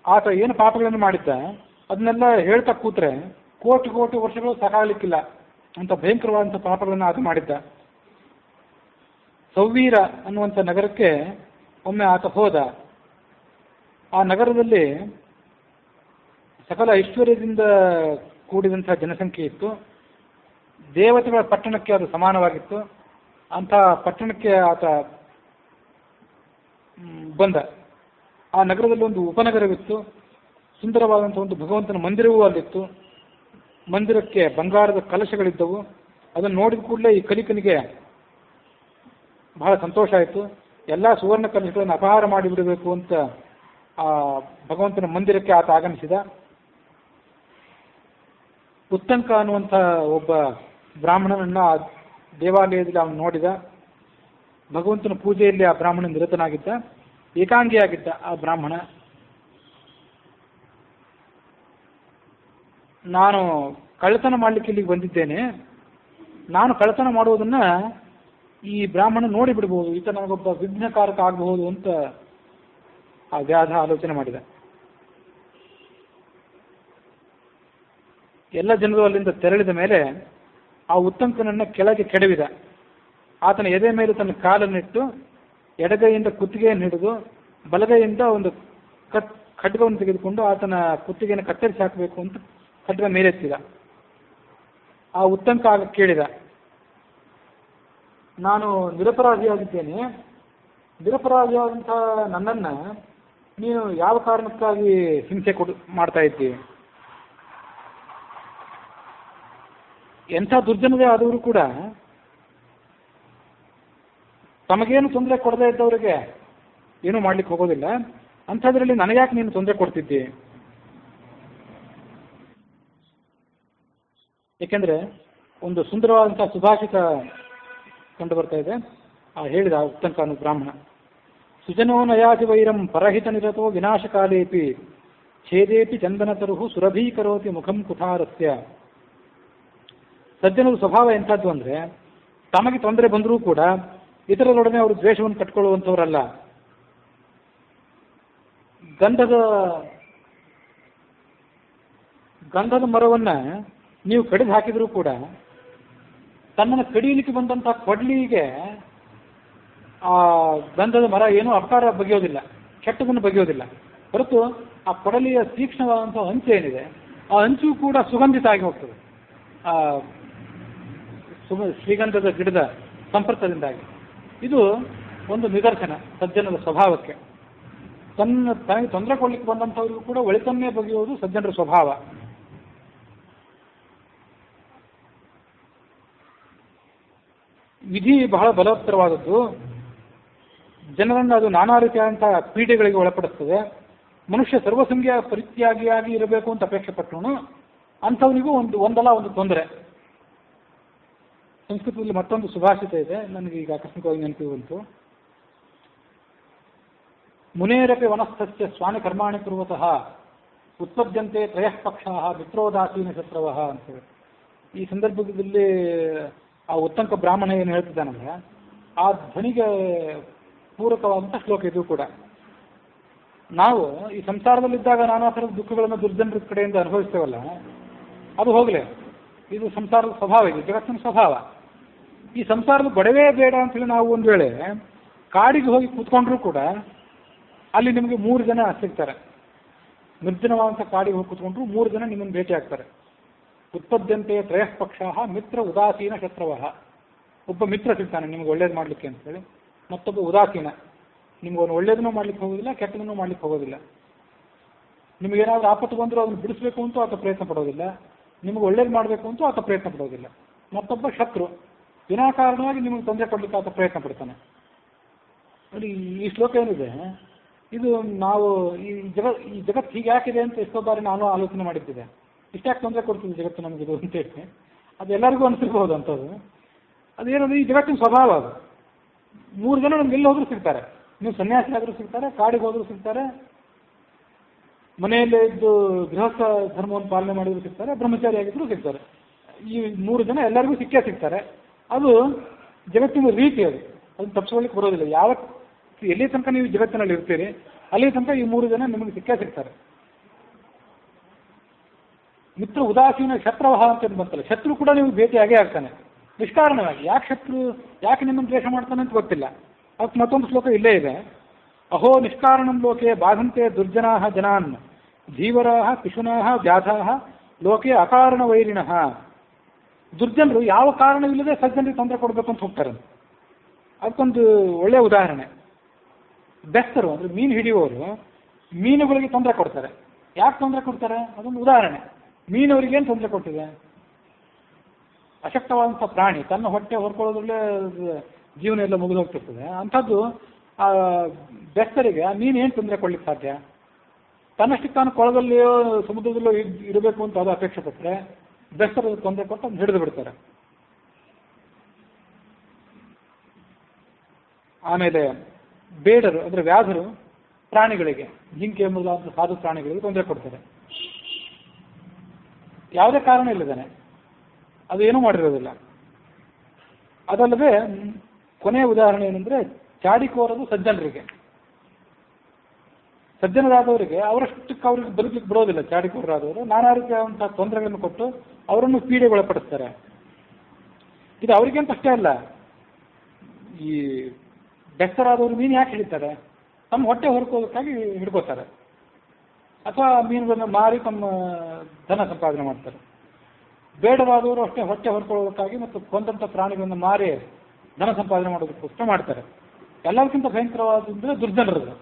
ಆತ ಏನು ಪಾಪಗಳನ್ನು ಮಾಡಿದ್ದ ಅದನ್ನೆಲ್ಲ ಹೇಳ್ತಾ ಕೂತ್ರೆ ಕೋಟಿ ಕೋಟಿ ವರ್ಷಗಳು ಸಾಕಾಗಲಿಕ್ಕಿಲ್ಲ ಅಂತ ಭಯಂಕರವಾದಂಥ ಪಾಪಗಳನ್ನು ಆತ ಮಾಡಿದ್ದ. ಸೌವೀರ ಅನ್ನುವಂಥ ನಗರಕ್ಕೆ ಒಮ್ಮೆ ಆತ ಹೋದ. ಆ ನಗರದಲ್ಲಿ ಸಕಲ ಐಶ್ವರ್ಯದಿಂದ ಕೂಡಿದಂಥ ಜನಸಂಖ್ಯೆ ಇತ್ತು. ದೇವತೆಗಳ ಪಟ್ಟಣಕ್ಕೆ ಅದು ಸಮಾನವಾಗಿತ್ತು. ಅಂಥ ಪಟ್ಟಣಕ್ಕೆ ಆತ ಬಂದ. ಆ ನಗರದಲ್ಲಿ ಒಂದು ಉಪನಗರವಿತ್ತು. ಸುಂದರವಾದಂಥ ಒಂದು ಭಗವಂತನ ಮಂದಿರವೂ ಅಲ್ಲಿತ್ತು. ಮಂದಿರಕ್ಕೆ ಬಂಗಾರದ ಕಲಶಗಳಿದ್ದವು. ಅದನ್ನು ನೋಡಿದ ಕೂಡಲೇ ಈ ಕಲಿಕನಿಗೆ ಬಹಳ ಸಂತೋಷ ಆಯಿತು. ಎಲ್ಲ ಸುವರ್ಣ ಕಲಶಗಳನ್ನು ಅಪಹಾರ ಮಾಡಿಬಿಡಬೇಕು ಅಂತ ಆ ಭಗವಂತನ ಮಂದಿರಕ್ಕೆ ಆತ ಆಗಮಿಸಿದ. ಉತ್ತಂಕ ಅನ್ನುವಂಥ ಒಬ್ಬ ಬ್ರಾಹ್ಮಣನನ್ನು ಆ ದೇವಾಲಯದಲ್ಲಿ ಅವನು ನೋಡಿದ. ಭಗವಂತನ ಪೂಜೆಯಲ್ಲಿ ಆ ಬ್ರಾಹ್ಮಣ ನಿರತನಾಗಿದ್ದ, ಏಕಾಂಗಿಯಾಗಿದ್ದ. ಆ ಬ್ರಾಹ್ಮಣ, ನಾನು ಕಳ್ಳತನ ಮಾಡಲಿಕ್ಕೆ ಇಲ್ಲಿಗೆ ಬಂದಿದ್ದೇನೆ, ನಾನು ಕಳ್ಳತನ ಮಾಡುವುದನ್ನ ಈ ಬ್ರಾಹ್ಮಣ ನೋಡಿ ಬಿಡ್ಬೋದು, ಈತ ನನಗೊಬ್ಬ ವಿಘ್ನಕಾರಕ ಆಗಬಹುದು ಅಂತ ಆ ವ್ಯಾಧ ಆಲೋಚನೆ ಮಾಡಿದ. ಎಲ್ಲ ಜನರು ಅಲ್ಲಿಂದ ತೆರಳಿದ ಮೇಲೆ ಆ ಉತ್ತಂಕನನ್ನ ಕೆಳಗೆ ಕೆಡವಿದ. ಆತನ ಎದೆ ಮೇಲೆ ತನ್ನ ಕಾಲನ್ನಿಟ್ಟು ಎಡಗೈಯಿಂದ ಕುತ್ತಿಗೆಯನ್ನು ಹಿಡಿದು ಬಲಗೈಯಿಂದ ಒಂದು ಖಡ್ಗವನ್ನು ತೆಗೆದುಕೊಂಡು ಆತನ ಕುತ್ತಿಗೆಯನ್ನು ಕತ್ತರಿಸಿ ಹಾಕಬೇಕು ಅಂತ ಖಡ್ಗ ಮೇಲೆತ್ತಿದ. ಆ ಉತ್ತಂಕ ಆಗ ಕೇಳಿದ, ನಾನು ನಿರಪರಾಧಿಯಾಗಿದ್ದೇನೆ, ನಿರಪರಾಧಿಯಾದಂಥ ನನ್ನನ್ನು ನೀನು ಯಾವ ಕಾರಣಕ್ಕಾಗಿ ಹಿಂಸೆ ಮಾಡ್ತಾ ಇದ್ದೀವಿ? ಎಂಥ ದುರ್ಜನರೇ ಆದವರು ಕೂಡ ತಮಗೇನು ತೊಂದರೆ ಕೊಡದೇ ಇದ್ದವರಿಗೆ ಏನೂ ಮಾಡ್ಲಿಕ್ಕೆ ಹೋಗೋದಿಲ್ಲ. ಅಂಥದ್ರಲ್ಲಿ ನನಗ್ಯಾಕೆ ನೀನು ತೊಂದರೆ ಕೊಡ್ತಿದ್ದಿ? ಏಕೆಂದರೆ ಒಂದು ಸುಂದರವಾದಂಥ ಸುಭಾಷಿತ ಕಂಡು ಬರ್ತಾ ಇದೆ. ಹೇಳಿದ ಉತ್ತಂಕ ಅನ್ನೋ ಬ್ರಾಹ್ಮಣ, ಸುಜನೋ ನಯಾತಿ ವೈರಂ ಪರಹಿತ ನಿರತೋ ವಿನಾಶಕಾಲೇಪಿ ಛೇದೇಪಿ ಚಂದನತರುಹು ಸುರಭೀಕರೋತಿ ಮುಖಂ ಕುಠಾರಸ್ಯ. ಸಜ್ಜನರ ಸ್ವಭಾವ ಎಂಥದ್ದು ಅಂದರೆ, ತಮಗೆ ತೊಂದರೆ ಬಂದರೂ ಕೂಡ ಇತರರೊಡನೆ ಅವರು ದ್ವೇಷವನ್ನು ಕಟ್ಕೊಳ್ಳುವಂಥವರಲ್ಲ. ಗಂಧದ ಮರವನ್ನ ನೀವು ಕಡಿದು ಹಾಕಿದರೂ ಕೂಡ ತನ್ನನ್ನು ಕಡಿಯಲಿಕ್ಕೆ ಬಂದಂಥ ಕೊಡ್ಲಿಗೆ ಆ ಗಂಧದ ಮರ ಏನೂ ಅಪಕಾರ ಬಗೆಯೋದಿಲ್ಲ, ಕೆಟ್ಟದನ್ನು ಬಗೆಯೋದಿಲ್ಲ. ಹೊರತು ಆ ಕೊಡಲಿಯ ತೀಕ್ಷ್ಣವಾದಂಥ ಅಂಚು ಏನಿದೆ ಆ ಅಂಚು ಕೂಡ ಸುಗಂಧಿತ ಆಗಿ ಹೋಗ್ತದೆ ಆ ಶ್ರೀಗಂಧದ ಗಿಡದ ಸಂಪರ್ಕದಿಂದಾಗಿ. ಇದು ಒಂದು ನಿದರ್ಶನ ಸಜ್ಜನರ ಸ್ವಭಾವಕ್ಕೆ. ತನಗೆ ತೊಂದರೆ ಕೊಡ್ಲಿಕ್ಕೆ ಬಂದಂಥವ್ರಿಗೂ ಕೂಡ ಒಳಿತನ್ನೇ ಬಗೆಯುವುದು ಸಜ್ಜನರ ಸ್ವಭಾವ. ವಿಧಿ ಬಹಳ ಬಲವತ್ತರವಾದದ್ದು. ಜನರನ್ನು ಅದು ನಾನಾ ರೀತಿಯಾದಂತಹ ಪೀಡೆಗಳಿಗೆ ಒಳಪಡಿಸ್ತದೆ. ಮನುಷ್ಯ ಸರ್ವಸಂಖ್ಯ ಪರಿತ್ಯಾಗಿಯಾಗಿ ಇರಬೇಕು ಅಂತ ಅಪೇಕ್ಷೆ ಪಟ್ಟನು ಅಂಥವನಿಗೂ ಒಂದಲ್ಲ ಒಂದು ತೊಂದರೆ. ಸಂಸ್ಕೃತದಲ್ಲಿ ಮತ್ತೊಂದು ಸುಭಾಷಿತ ಇದೆ, ನನಗೆ ಈಗ ಆಕಸ್ಮಿಕವಾಗಿ ನೆನಪಿಗೆ ಬಂತು. ಮುನೇರಪಿ ವನಸ್ಥಸ್ಯ ಸ್ವಾಮಿ ಕರ್ಮಾಣಿ ಕುರುವತಃ ಉತ್ಪದ್ಯಂತೆ ತ್ರಯಃ ಪಕ್ಷಃ ಮಿತ್ರೋದಾಸೀನ ಶತ್ರವಃ ಅಂತೇಳಿ. ಈ ಸಂದರ್ಭದಲ್ಲಿ ಆ ಉತ್ತಂಕ ಬ್ರಾಹ್ಮಣ ಏನು ಹೇಳ್ತಿದ್ದಾನಂದ್ರೆ, ಆ ಧ್ವನಿಗೆ ಪೂರಕವಾದಂಥ ಶ್ಲೋಕ ಇದು ಕೂಡ. ನಾವು ಈ ಸಂಸಾರದಲ್ಲಿದ್ದಾಗ ನಾನಾ ಥರದ ದುಃಖಗಳನ್ನು ದುರ್ಜನರ ಕಡೆಯಿಂದ ಅನುಭವಿಸ್ತೇವಲ್ಲ, ಅದು ಹೋಗಲೇ, ಇದು ಸಂಸಾರದ ಸ್ವಭಾವ, ಇದು ಜಗತ್ತಿನ ಸ್ವಭಾವ. ಈ ಸಂಸಾರದ ಗೊಡವೇ ಬೇಡ ಅಂತೇಳಿ ನಾವು ಒಂದು ವೇಳೆ ಕಾಡಿಗೆ ಹೋಗಿ ಕೂತ್ಕೊಂಡ್ರೂ ಕೂಡ ಅಲ್ಲಿ ನಿಮಗೆ 3 ಜನ ಸಿಗ್ತಾರೆ. ನಿರ್ಜನವಾದಂಥ ಕಾಡಿಗೆ ಹೋಗಿ ಕೂತ್ಕೊಂಡ್ರು 3 ಜನ ನಿಮ್ಮನ್ನು ಭೇಟಿ ಆಗ್ತಾರೆ. ಉತ್ಪದ್ಯಂತೆ ತ್ರಯಃ ಪಕ್ಷಃ ಮಿತ್ರ ಉದಾಸೀನ ಶತ್ರವಃ. ಒಬ್ಬ ಮಿತ್ರ ಸಿಗ್ತಾನೆ ನಿಮ್ಗೆ ಒಳ್ಳೇದು ಮಾಡಲಿಕ್ಕೆ ಅಂತೇಳಿ, ಮತ್ತೊಬ್ಬ ಉದಾಸೀನ, ನಿಮ್ಗೆ ಒಳ್ಳೇದನ್ನೂ ಮಾಡ್ಲಿಕ್ಕೆ ಹೋಗೋದಿಲ್ಲ, ಕೆಟ್ಟದನ್ನೂ ಮಾಡ್ಲಿಕ್ಕೆ ಹೋಗೋದಿಲ್ಲ. ನಿಮಗೇನಾದ್ರೂ ಆಪತ್ತು ಬಂದರೂ ಅದನ್ನು ಬಿಡಿಸ್ಬೇಕು ಅಂತೂ ಆತ ಪ್ರಯತ್ನ ಪಡೋದಿಲ್ಲ, ನಿಮಗೆ ಒಳ್ಳೇದು ಮಾಡಬೇಕು ಅಂತೂ ಆತ ಪ್ರಯತ್ನ ಪಡೋದಿಲ್ಲ. ಮತ್ತೊಬ್ಬ ಶತ್ರು, ವಿನಾಕಾರಣವಾಗಿ ನಿಮಗೆ ತೊಂದರೆ ಕೊಡಲಿಕ್ಕೆ ಆತ ಪ್ರಯತ್ನ ಪಡ್ತಾನೆ. ನೋಡಿ, ಈ ಶ್ಲೋಕ ಏನಿದೆ ಇದು ನಾವು ಈ ಜಗತ್ತು ಹೀಗೆ ಯಾಕಿದೆ ಅಂತ ಎಷ್ಟೋ ಬಾರಿ ನಾನು ಆಲೋಚನೆ ಮಾಡಿದ್ದಿದೆ. ಇಷ್ಟ್ಯಾಕೆ ತೊಂದರೆ ಕೊಡ್ತಿದ್ದೆ ಜಗತ್ತು ನಮಗಿದು ಅಂತೇಳಿ. ಅದು ಎಲ್ಲರಿಗೂ ಅನಿಸಿರ್ಬೋದು ಅಂಥದ್ದು. ಅದೇನಂದ್ರೆ ಈ ಜಗತ್ತಿನ ಸ್ವಭಾವ ಅದು. 3 ಜನ ನಮ್ಗೆ ಎಲ್ಲಿ ಹೋದ್ರೂ ಸಿಗ್ತಾರೆ. ನೀವು ಸನ್ಯಾಸಿ ಆದರೂ ಸಿಗ್ತಾರೆ, ಕಾಡಿಗೆ ಹೋದರೂ ಸಿಗ್ತಾರೆ, ಮನೆಯಲ್ಲೇ ಇದ್ದು ಗೃಹಸ್ಥ ಧರ್ಮವನ್ನು ಪಾಲನೆ ಮಾಡಿದ್ರು ಸಿಗ್ತಾರೆ, ಬ್ರಹ್ಮಚಾರಿ ಆಗಿದ್ರು ಸಿಗ್ತಾರೆ. ಈ 3 ಜನ ಎಲ್ಲರಿಗೂ ಸಿಕ್ಕೇ ಸಿಗ್ತಾರೆ. ಅದು ಜಗತ್ತಿನ ರೀತಿ ಅದು, ಅದನ್ನು ತಪ್ಪಿಸ್ಕೊಳ್ಳಿಕ್ಕೆ ಬರೋದಿಲ್ಲ. ಎಲ್ಲಿ ತನಕ ನೀವು ಜಗತ್ತಿನಲ್ಲಿ ಇರ್ತೀರಿ ಅಲ್ಲಿ ತನಕ ಈ 3 ಜನ ನಿಮಗೆ ಸಿಕ್ಕೇ ಸಿಗ್ತಾರೆ. ಮಿತ್ರ ಉದಾಸೀನ ಶತ್ರುವಹ ಅಂತ ಬಂತಲ್ಲ, ಶತ್ರು ಕೂಡ ನೀವು ಭೇಟಿಯಾಗೇ ಆಗ್ತಾನೆ ನಿಷ್ಕಾರಣವಾಗಿ. ಯಾಕೆ ಶತ್ರು, ಯಾಕೆ ನಿಮ್ಮನ್ನು ದ್ವೇಷ ಮಾಡ್ತಾನೆ ಅಂತ ಗೊತ್ತಿಲ್ಲ. ಅದಕ್ಕೆ ಮತ್ತೊಂದು ಶ್ಲೋಕ ಇಲ್ಲೇ ಇದೆ. ಅಹೋ ನಿಷ್ಕಾರಣಂ ಲೋಕೆ ಬಾಧಂತೆ ದುರ್ಜನಾಹ ಜನಾನ್ ಧೀವರಾಹ ಪಿಶುನಾಹ ವ್ಯಾಧಾಹ ಲೋಕೆ ಅಕಾರಣ ವೈರಿಣಃ. ದುರ್ಜನರು ಯಾವ ಕಾರಣವಿಲ್ಲದೆ ಸಜ್ಜನರಿಗೆ ತೊಂದರೆ ಕೊಡಬೇಕು ಅಂತ ಹೋಗ್ತಾರೆ. ಅದಕ್ಕೊಂದು ಒಳ್ಳೆಯ ಉದಾಹರಣೆ. ಬೆಸ್ತರು ಅಂದರೆ ಮೀನು ಹಿಡಿಯುವವರು ಮೀನುಗಳಿಗೆ ತೊಂದರೆ ಕೊಡ್ತಾರೆ. ಯಾಕೆ ತೊಂದರೆ ಕೊಡ್ತಾರೆ? ಅದೊಂದು ಉದಾಹರಣೆ. ಮೀನವರಿಗೇನು ತೊಂದರೆ ಕೊಟ್ಟಿದೆ? ಅಶಕ್ತವಾದಂಥ ಪ್ರಾಣಿ, ತನ್ನ ಹೊಟ್ಟೆ ಹೊರ್ಕೊಳ್ಳೋದ್ರಲ್ಲೇ ಜೀವನ ಎಲ್ಲ ಮುಗಿದು ಹೋಗ್ತಿರ್ತದೆ. ಅಂಥದ್ದು ಆ ಬೆಸ್ತರಿಗೆ ಆ ಮೀನು ಏನು ತೊಂದರೆ ಕೊಡ್ಲಿಕ್ಕೆ ಸಾಧ್ಯ? ತನ್ನಷ್ಟಕ್ಕೆ ತಾನು ಕೊಳದಲ್ಲಿಯೋ ಸಮುದ್ರದಲ್ಲೋ ಇರಬೇಕು ಅಂತ ಅದು ಅಪೇಕ್ಷೆ ಪಟ್ಟರೆ ಬೆಸ್ತರು ತೊಂದರೆ ಕೊಟ್ಟು ಅದನ್ನು ಹಿಡಿದು ಬಿಡ್ತಾರೆ. ಆಮೇಲೆ ಬೇಡರು ಅಂದರೆ ವ್ಯಾಧರು ಪ್ರಾಣಿಗಳಿಗೆ, ಜಿಂಕೆ ಮೊದಲಾದ ಸಾಧು ಪ್ರಾಣಿಗಳಿಗೆ ತೊಂದರೆ ಕೊಡ್ತಾರೆ. ಯಾವುದೇ ಕಾರಣ ಇಲ್ಲದೇನೆ, ಅದು ಏನೂ ಮಾಡಿರೋದಿಲ್ಲ. ಅದಲ್ಲದೆ ಕೊನೆಯ ಉದಾಹರಣೆ ಏನಂದರೆ ಚಾಡಿಕೋರದು ಸಜ್ಜನರಿಗೆ. ಸಜ್ಜನರಾದವರಿಗೆ ಅವರಷ್ಟಕ್ಕೆ ಅವ್ರಿಗೆ ಬದುಕಲಿಕ್ಕೆ ಬಿಡೋದಿಲ್ಲ. ಚಾಡಿಕೋರರಾದವರು ನಾನಾ ರೀತಿಯಾದಂತಹ ತೊಂದರೆಗಳನ್ನು ಕೊಟ್ಟು ಅವರನ್ನು ಪೀಡೆಗೊಳಪಡಿಸ್ತಾರೆ. ಇದು ಅವರಿಗಂತ ಅಷ್ಟೇ ಅಲ್ಲ, ಈ ಬೆಸ್ತರಾದವರು ಮೀನು ಯಾಕೆ ಹಿಡಿತಾರೆ? ತಮ್ಮ ಹೊಟ್ಟೆ ಹೊರಕೋದಕ್ಕಾಗಿ ಹಿಡ್ಕೋತಾರೆ, ಅಥವಾ ಮೀನುಗಳನ್ನು ಮಾರಿ ತಮ್ಮ ಧನ ಸಂಪಾದನೆ ಮಾಡ್ತಾರೆ. ಬೇಡವಾದವರು ಅಷ್ಟೇ ಹೊಟ್ಟೆ ಹೊರ್ಕೊಳ್ಳೋದಕ್ಕಾಗಿ ಮತ್ತು ಕೊಂದಂಥ ಪ್ರಾಣಿಗಳನ್ನು ಮಾರಿ ಧನ ಸಂಪಾದನೆ ಮಾಡೋದಕ್ಕೋಸ್ಕರ ಮಾಡ್ತಾರೆ. ಎಲ್ಲದಕ್ಕಿಂತ ಭಯಂಕರವಾದಂದರೆ ದುರ್ಜನರದು.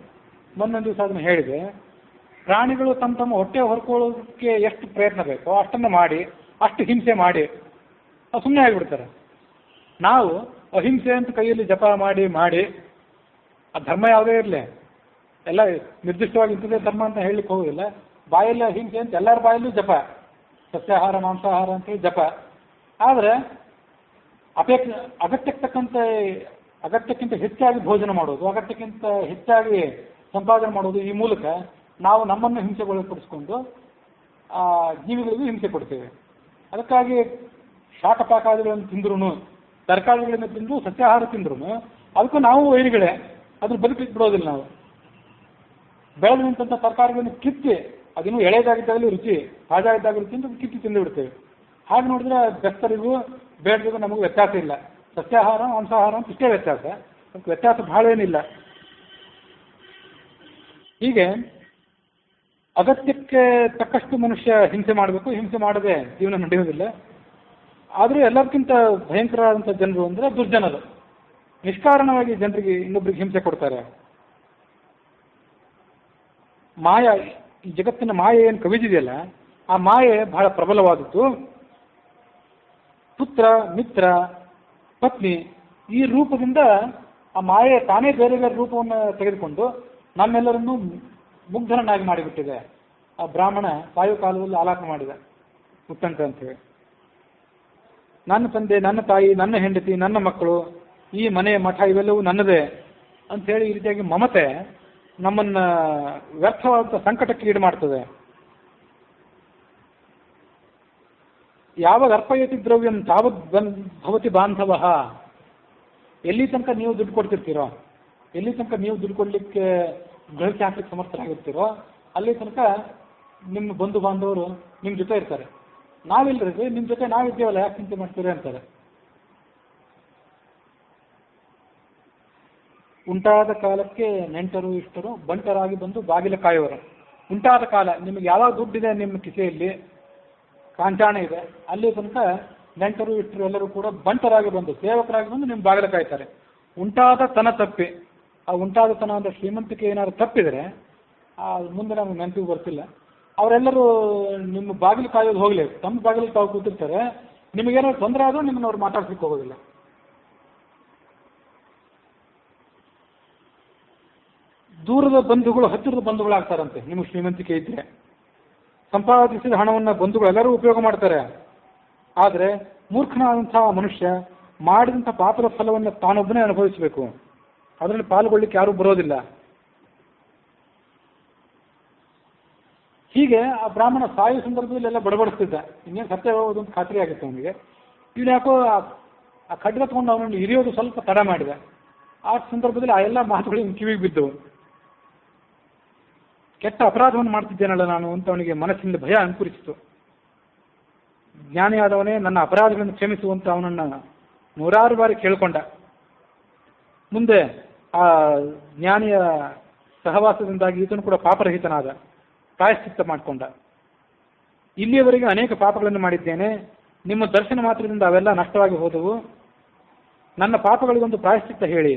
ಮೊನ್ನೊಂದು ದಿವಸ ಅದನ್ನು ಹೇಳಿದೆ. ಪ್ರಾಣಿಗಳು ತಮ್ಮ ತಮ್ಮ ಹೊಟ್ಟೆ ಹೊರ್ಕೊಳ್ಳೋದಕ್ಕೆ ಎಷ್ಟು ಪ್ರಯತ್ನ ಬೇಕೋ ಅಷ್ಟನ್ನು ಮಾಡಿ, ಅಷ್ಟು ಹಿಂಸೆ ಮಾಡಿ ಅದು ಸುಮ್ಮನೆ ಆಗಿಬಿಡ್ತಾರೆ. ನಾವು ಅಹಿಂಸೆ ಅಂತ ಕೈಯಲ್ಲಿ ಜಪ ಮಾಡಿ ಮಾಡಿ, ಆ ಧರ್ಮ ಯಾವುದೇ ಇರಲಿ, ಎಲ್ಲ ನಿರ್ದಿಷ್ಟವಾಗಿ ಇಂಥದ್ದೇ ಧರ್ಮ ಅಂತ ಹೇಳಲಿಕ್ಕೆ ಹೋಗೋದಿಲ್ಲ. ಬಾಯಲ್ಲಿ ಅಹಿಂಸೆ ಅಂತ ಎಲ್ಲರ ಬಾಯಲ್ಲೂ ಜಪ, ಸಸ್ಯಾಹಾರ ಮಾಂಸಾಹಾರ ಅಂತೇಳಿ ಜಪ. ಆದರೆ ಅಗತ್ಯಕ್ಕಿಂತ ಹೆಚ್ಚಾಗಿ ಭೋಜನ ಮಾಡೋದು, ಅಗತ್ಯಕ್ಕಿಂತ ಹೆಚ್ಚಾಗಿ ಸಂಪಾದನೆ ಮಾಡೋದು, ಈ ಮೂಲಕ ನಾವು ನಮ್ಮನ್ನು ಹಿಂಸೆಗೊಳಪಡಿಸ್ಕೊಂಡು ಜೀವಿಗಳಿಗೂ ಹಿಂಸೆ ಕೊಡ್ತೇವೆ. ಅದಕ್ಕಾಗಿ ಶಾಖಪಾಕಾದಿಗಳನ್ನು ತಿಂದ್ರೂ, ತರಕಾರಿಗಳನ್ನು ತಿಂದು, ಸಸ್ಯಾಹಾರ ತಿಂದ್ರೂ ಅದಕ್ಕೂ ನಾವು ವೈರಿಗಳೇ. ಅದ್ರ ಬದುಕಲಿಕ್ಕೆ ಬಿಡೋದಿಲ್ಲ. ನಾವು ಬೆಳೆದು ನಿಂತಹ ತರಕಾರಿಗಳನ್ನು ಕಿತ್ತಿ, ಅದಿನ್ನೂ ಎಳೆದಾಗಿದ್ದಾಗಲೂ ರುಚಿ, ತಾಜಾ ಇದ್ದಾಗ ರುಚಿ ಅಂತ ಕಿತ್ತಿ ತಿಂದು ಬಿಡ್ತೇವೆ. ಹಾಗೆ ನೋಡಿದ್ರೆ ಬೆಸ್ತರಿಗೂ ಬೇಡರಿಗೂ ನಮಗೂ ವ್ಯತ್ಯಾಸ ಇಲ್ಲ. ಸಸ್ಯಾಹಾರ ಮಾಂಸಾಹಾರ ಅಂತ ಇಷ್ಟೇ ವ್ಯತ್ಯಾಸ, ಅದಕ್ಕೆ ವ್ಯತ್ಯಾಸ ಬಹಳ ಏನಿಲ್ಲ. ಹೀಗೆ ಅಗತ್ಯಕ್ಕೆ ತಕ್ಕಷ್ಟು ಮನುಷ್ಯ ಹಿಂಸೆ ಮಾಡಬೇಕು, ಹಿಂಸೆ ಮಾಡದೆ ಜೀವನ ನಡೆಯೋದಿಲ್ಲ. ಆದರೂ ಎಲ್ಲದಕ್ಕಿಂತ ಭಯಂಕರವಾದಂಥ ಜನರು ಅಂದರೆ ದುರ್ಜನರು. ನಿಷ್ಕಾರಣವಾಗಿ ಜನರಿಗೆ ಇನ್ನೊಬ್ಬರಿಗೆ ಹಿಂಸೆ ಕೊಡ್ತಾರೆ. ಮಾಯ, ಈ ಜಗತ್ತಿನ ಮಾಯೆ ಏನು ಕವಿದಿದೆಯಲ್ಲ, ಆ ಮಾಯೆ ಬಹಳ ಪ್ರಬಲವಾದದ್ದು. ಪುತ್ರ, ಮಿತ್ರ, ಪತ್ನಿ ಈ ರೂಪದಿಂದ ಆ ಮಾಯೆ ತಾನೇ ಬೇರೆ ಬೇರೆ ರೂಪವನ್ನು ತೆಗೆದುಕೊಂಡು ನಮ್ಮೆಲ್ಲರನ್ನೂ ಮುಗ್ಧರನ್ನಾಗಿ ಮಾಡಿಬಿಟ್ಟಿದೆ. ಆ ಬ್ರಾಹ್ಮಣ ಸಾಯೋ ಕಾಲದಲ್ಲಿ ಆಲಾಪ ಮಾಡಿದ ಉತ್ತಂಕ ಅಂತೇಳಿ. ನನ್ನ ತಂದೆ, ನನ್ನ ತಾಯಿ, ನನ್ನ ಹೆಂಡತಿ, ನನ್ನ ಮಕ್ಕಳು, ಈ ಮನೆ ಮಠ ಇವೆಲ್ಲವೂ ನನ್ನದೇ ಅಂಥೇಳಿ ಈ ರೀತಿಯಾಗಿ ಮಮತೆ ನಮ್ಮನ್ನು ವ್ಯರ್ಥವಾದ ಸಂಕಟಕ್ಕೆ ಈಡು ಮಾಡ್ತದೆ. ಯಾವಾಗ ಅರ್ಪಯತಿ ದ್ರವ್ಯಂ ತಾವತ್ ಭವತಿ ಬಾಂಧವ. ಎಲ್ಲಿ ತನಕ ನೀವು ದುಡ್ಡು ಕೊಡ್ತಿರ್ತೀರೋ, ಎಲ್ಲಿ ತನಕ ನೀವು ದುಡ್ಡು ಕೊಡಲಿಕ್ಕೆ ಗಳಿಕೆ ಹಾಕ್ಲಿಕ್ಕೆ ಸಮರ್ಥರಾಗಿರ್ತೀರೋ ಅಲ್ಲಿ ತನಕ ನಿಮ್ಮ ಬಂಧು ಬಾಂಧವರು ನಿಮ್ಮ ಜೊತೆ ಇರ್ತಾರೆ. ನಾವಿಲ್ಲರಿ, ನಿಮ್ಮ ಜೊತೆ ನಾವಿದ್ದೇವಲ್ಲ, ಯಾಕೆ ಚಿಂತೆ ಮಾಡ್ತೀರಿ ಅಂತಾರೆ. ಉಂಟಾದ ಕಾಲಕ್ಕೆ ನೆಂಟರು ಇಷ್ಟರು ಬಂಟರಾಗಿ ಬಂದು ಬಾಗಿಲ ಕಾಯುವರು. ಉಂಟಾದ ಕಾಲ, ನಿಮಗೆ ಯಾವಾಗ ದುಡ್ಡಿದೆ ನಿಮ್ಮ ಕಿಸೆಯಲ್ಲಿ, ಕಾಂಚಾಣ ಇದೆ, ಅಲ್ಲಿ ತನಕ ನೆಂಟರು ಇಷ್ಟರು ಎಲ್ಲರೂ ಕೂಡ ಬಂಟರಾಗಿ ಬಂದು, ಸೇವಕರಾಗಿ ಬಂದು ನಿಮ್ಮ ಬಾಗಿಲ ಕಾಯ್ತಾರೆ. ಉಂಟಾದ ತನ ತಪ್ಪಿ, ಆ ಉಂಟಾದ ತನ ಅಂದರೆ ಶ್ರೀಮಂತಿಕೆ ಏನಾದ್ರು ತಪ್ಪಿದರೆ ಮುಂದೆ ನಮಗೆ ನೆನಪಿಗೆ ಬರ್ತಿಲ್ಲ. ಅವರೆಲ್ಲರೂ ನಿಮ್ಮ ಬಾಗಿಲು ಕಾಯೋದು ಹೋಗಲಿ, ತಮ್ಮ ಬಾಗಿಲಿಗೆ ತಾವು ಕೂತಿರ್ತಾರೆ. ನಿಮಗೇನಾದ್ರು ತೊಂದರೆ ಆದರೂ ನಿಮ್ಮನ್ನು ಅವ್ರು ಮಾತಾಡ್ಲಿಕ್ಕೆ ಹೋಗೋದಿಲ್ಲ. ದೂರದ ಬಂಧುಗಳು ಹತ್ತಿರದ ಬಂಧುಗಳಾಗ್ತಾರಂತೆ ನಿಮಗೆ ಶ್ರೀಮಂತಿಕೆ ಇದ್ರೆ. ಸಂಪಾದಿಸಿದ ಹಣವನ್ನು ಬಂಧುಗಳು ಎಲ್ಲರೂ ಉಪಯೋಗ ಮಾಡ್ತಾರೆ. ಆದರೆ ಮೂರ್ಖನಾದಂತಹ ಮನುಷ್ಯ ಮಾಡಿದಂಥ ಪಾಪದ ಫಲವನ್ನು ತಾನೊಬ್ಬನೇ ಅನುಭವಿಸಬೇಕು, ಅದರಲ್ಲಿ ಪಾಲ್ಗೊಳ್ಳಿಕ್ಕೆ ಯಾರೂ ಬರೋದಿಲ್ಲ. ಹೀಗೆ ಆ ಬ್ರಾಹ್ಮಣ ಸಾಯುವ ಸಂದರ್ಭದಲ್ಲಿ ಎಲ್ಲ ಬಡಬಡಿಸ್ತಿದ್ದ. ಇನ್ನೇನು ಸತ್ಯ ಹೋಗೋದು ಅಂತ ಖಾತ್ರಿ ಆಗಿತ್ತು ಅವನಿಗೆ. ಇವನು ಯಾಕೋ ಆ ಖಡ್ಗ ತಗೊಂಡು ಅವನನ್ನು ಹಿರಿಯೋದು ಸ್ವಲ್ಪ ತಡ ಮಾಡಿದ. ಆ ಸಂದರ್ಭದಲ್ಲಿ ಆ ಎಲ್ಲ ಮಾತುಗಳು ಇವನು ಕಿವಿಗೆ ಬಿದ್ದವು. ಕೆಟ್ಟ ಅಪರಾಧವನ್ನು ಮಾಡ್ತಿದ್ದೇನಲ್ಲ ನಾನು ಅಂತ ಅವನಿಗೆ ಮನಸ್ಸಿನಲ್ಲಿ ಭಯ ಅಂಕುರಿಸಿತು. ಜ್ಞಾನಿಯಾದವನೇ ನನ್ನ ಅಪರಾಧಗಳನ್ನು ಕ್ಷಮಿಸುವಂತ ಅವನನ್ನು ನೂರಾರು ಬಾರಿ ಕೇಳ್ಕೊಂಡ. ಮುಂದೆ ಆ ಜ್ಞಾನಿಯ ಸಹವಾಸದಿಂದಾಗಿ ಈತನು ಕೂಡ ಪಾಪರಹಿತನಾದ, ಪ್ರಾಯಶ್ಚಿತ್ತ ಮಾಡಿಕೊಂಡ. ಇಲ್ಲಿಯವರೆಗೆ ಅನೇಕ ಪಾಪಗಳನ್ನು ಮಾಡಿದ್ದೇನೆ, ನಿಮ್ಮ ದರ್ಶನ ಮಾತ್ರದಿಂದ ಅವೆಲ್ಲ ನಷ್ಟವಾಗಿ ಹೋದವು. ನನ್ನ ಪಾಪಗಳಿಗೊಂದು ಪ್ರಾಯಶ್ಚಿತ್ತ ಹೇಳಿ,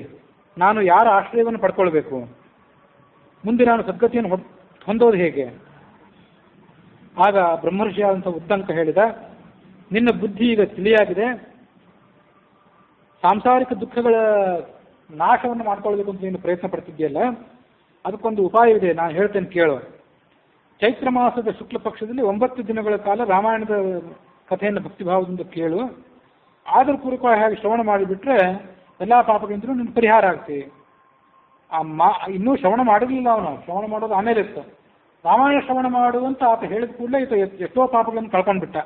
ನಾನು ಯಾರ ಆಶ್ರಯವನ್ನು ಪಡ್ಕೊಳ್ಬೇಕು, ಮುಂದೆ ನಾನು ಸದ್ಗತಿಯನ್ನು ಹೊಂದೋದು ಹೇಗೆ? ಆಗ ಬ್ರಹ್ಮರ್ಷಿಯಾದಂಥ ಉತ್ತಂಕ ಹೇಳಿದ, ನಿನ್ನ ಬುದ್ಧಿ ಈಗ ತಿಳಿಯಾಗಿದೆ, ಸಾಂಸಾರಿಕ ದುಃಖಗಳ ನಾಶವನ್ನು ಮಾಡ್ಕೊಳ್ಬೇಕು ಅಂತ ನೀನು ಪ್ರಯತ್ನ ಪಡ್ತಿದ್ದೀಯಲ್ಲ, ಅದಕ್ಕೊಂದು ಉಪಾಯವಿದೆ, ನಾನು ಹೇಳ್ತೇನೆ ಕೇಳು. ಚೈತ್ರ ಮಾಸದ ಶುಕ್ಲ ಪಕ್ಷದಲ್ಲಿ 9 ದಿನಗಳ ಕಾಲ ರಾಮಾಯಣದ ಕಥೆಯನ್ನು ಭಕ್ತಿಭಾವದಿಂದ ಕೇಳು. ಆದರೂ ಪೂರ್ವಕವಾಗಿ ಶ್ರವಣ ಮಾಡಿಬಿಟ್ರೆ ಎಲ್ಲ ಪಾಪಗಳಿಂದಲೂ ನಿನ್ನ ಪರಿಹಾರ ಆಗ್ತಿ. ಇನ್ನೂ ಶ್ರವಣ ಮಾಡಿರಲಿಲ್ಲ ಅವನು, ಶ್ರವಣ ಮಾಡೋದು ಆಮೇಲೆ ಇತ್ತು. ರಾಮಾಯಣ ಶ್ರವಣ ಮಾಡುವಂತ ಆತ ಹೇಳಿದ ಕೂಡಲೇ ಈತ ಎಷ್ಟೋ ಪಾಪಗಳನ್ನು ಕಳ್ಕೊಂಡ್ಬಿಟ್ಟ.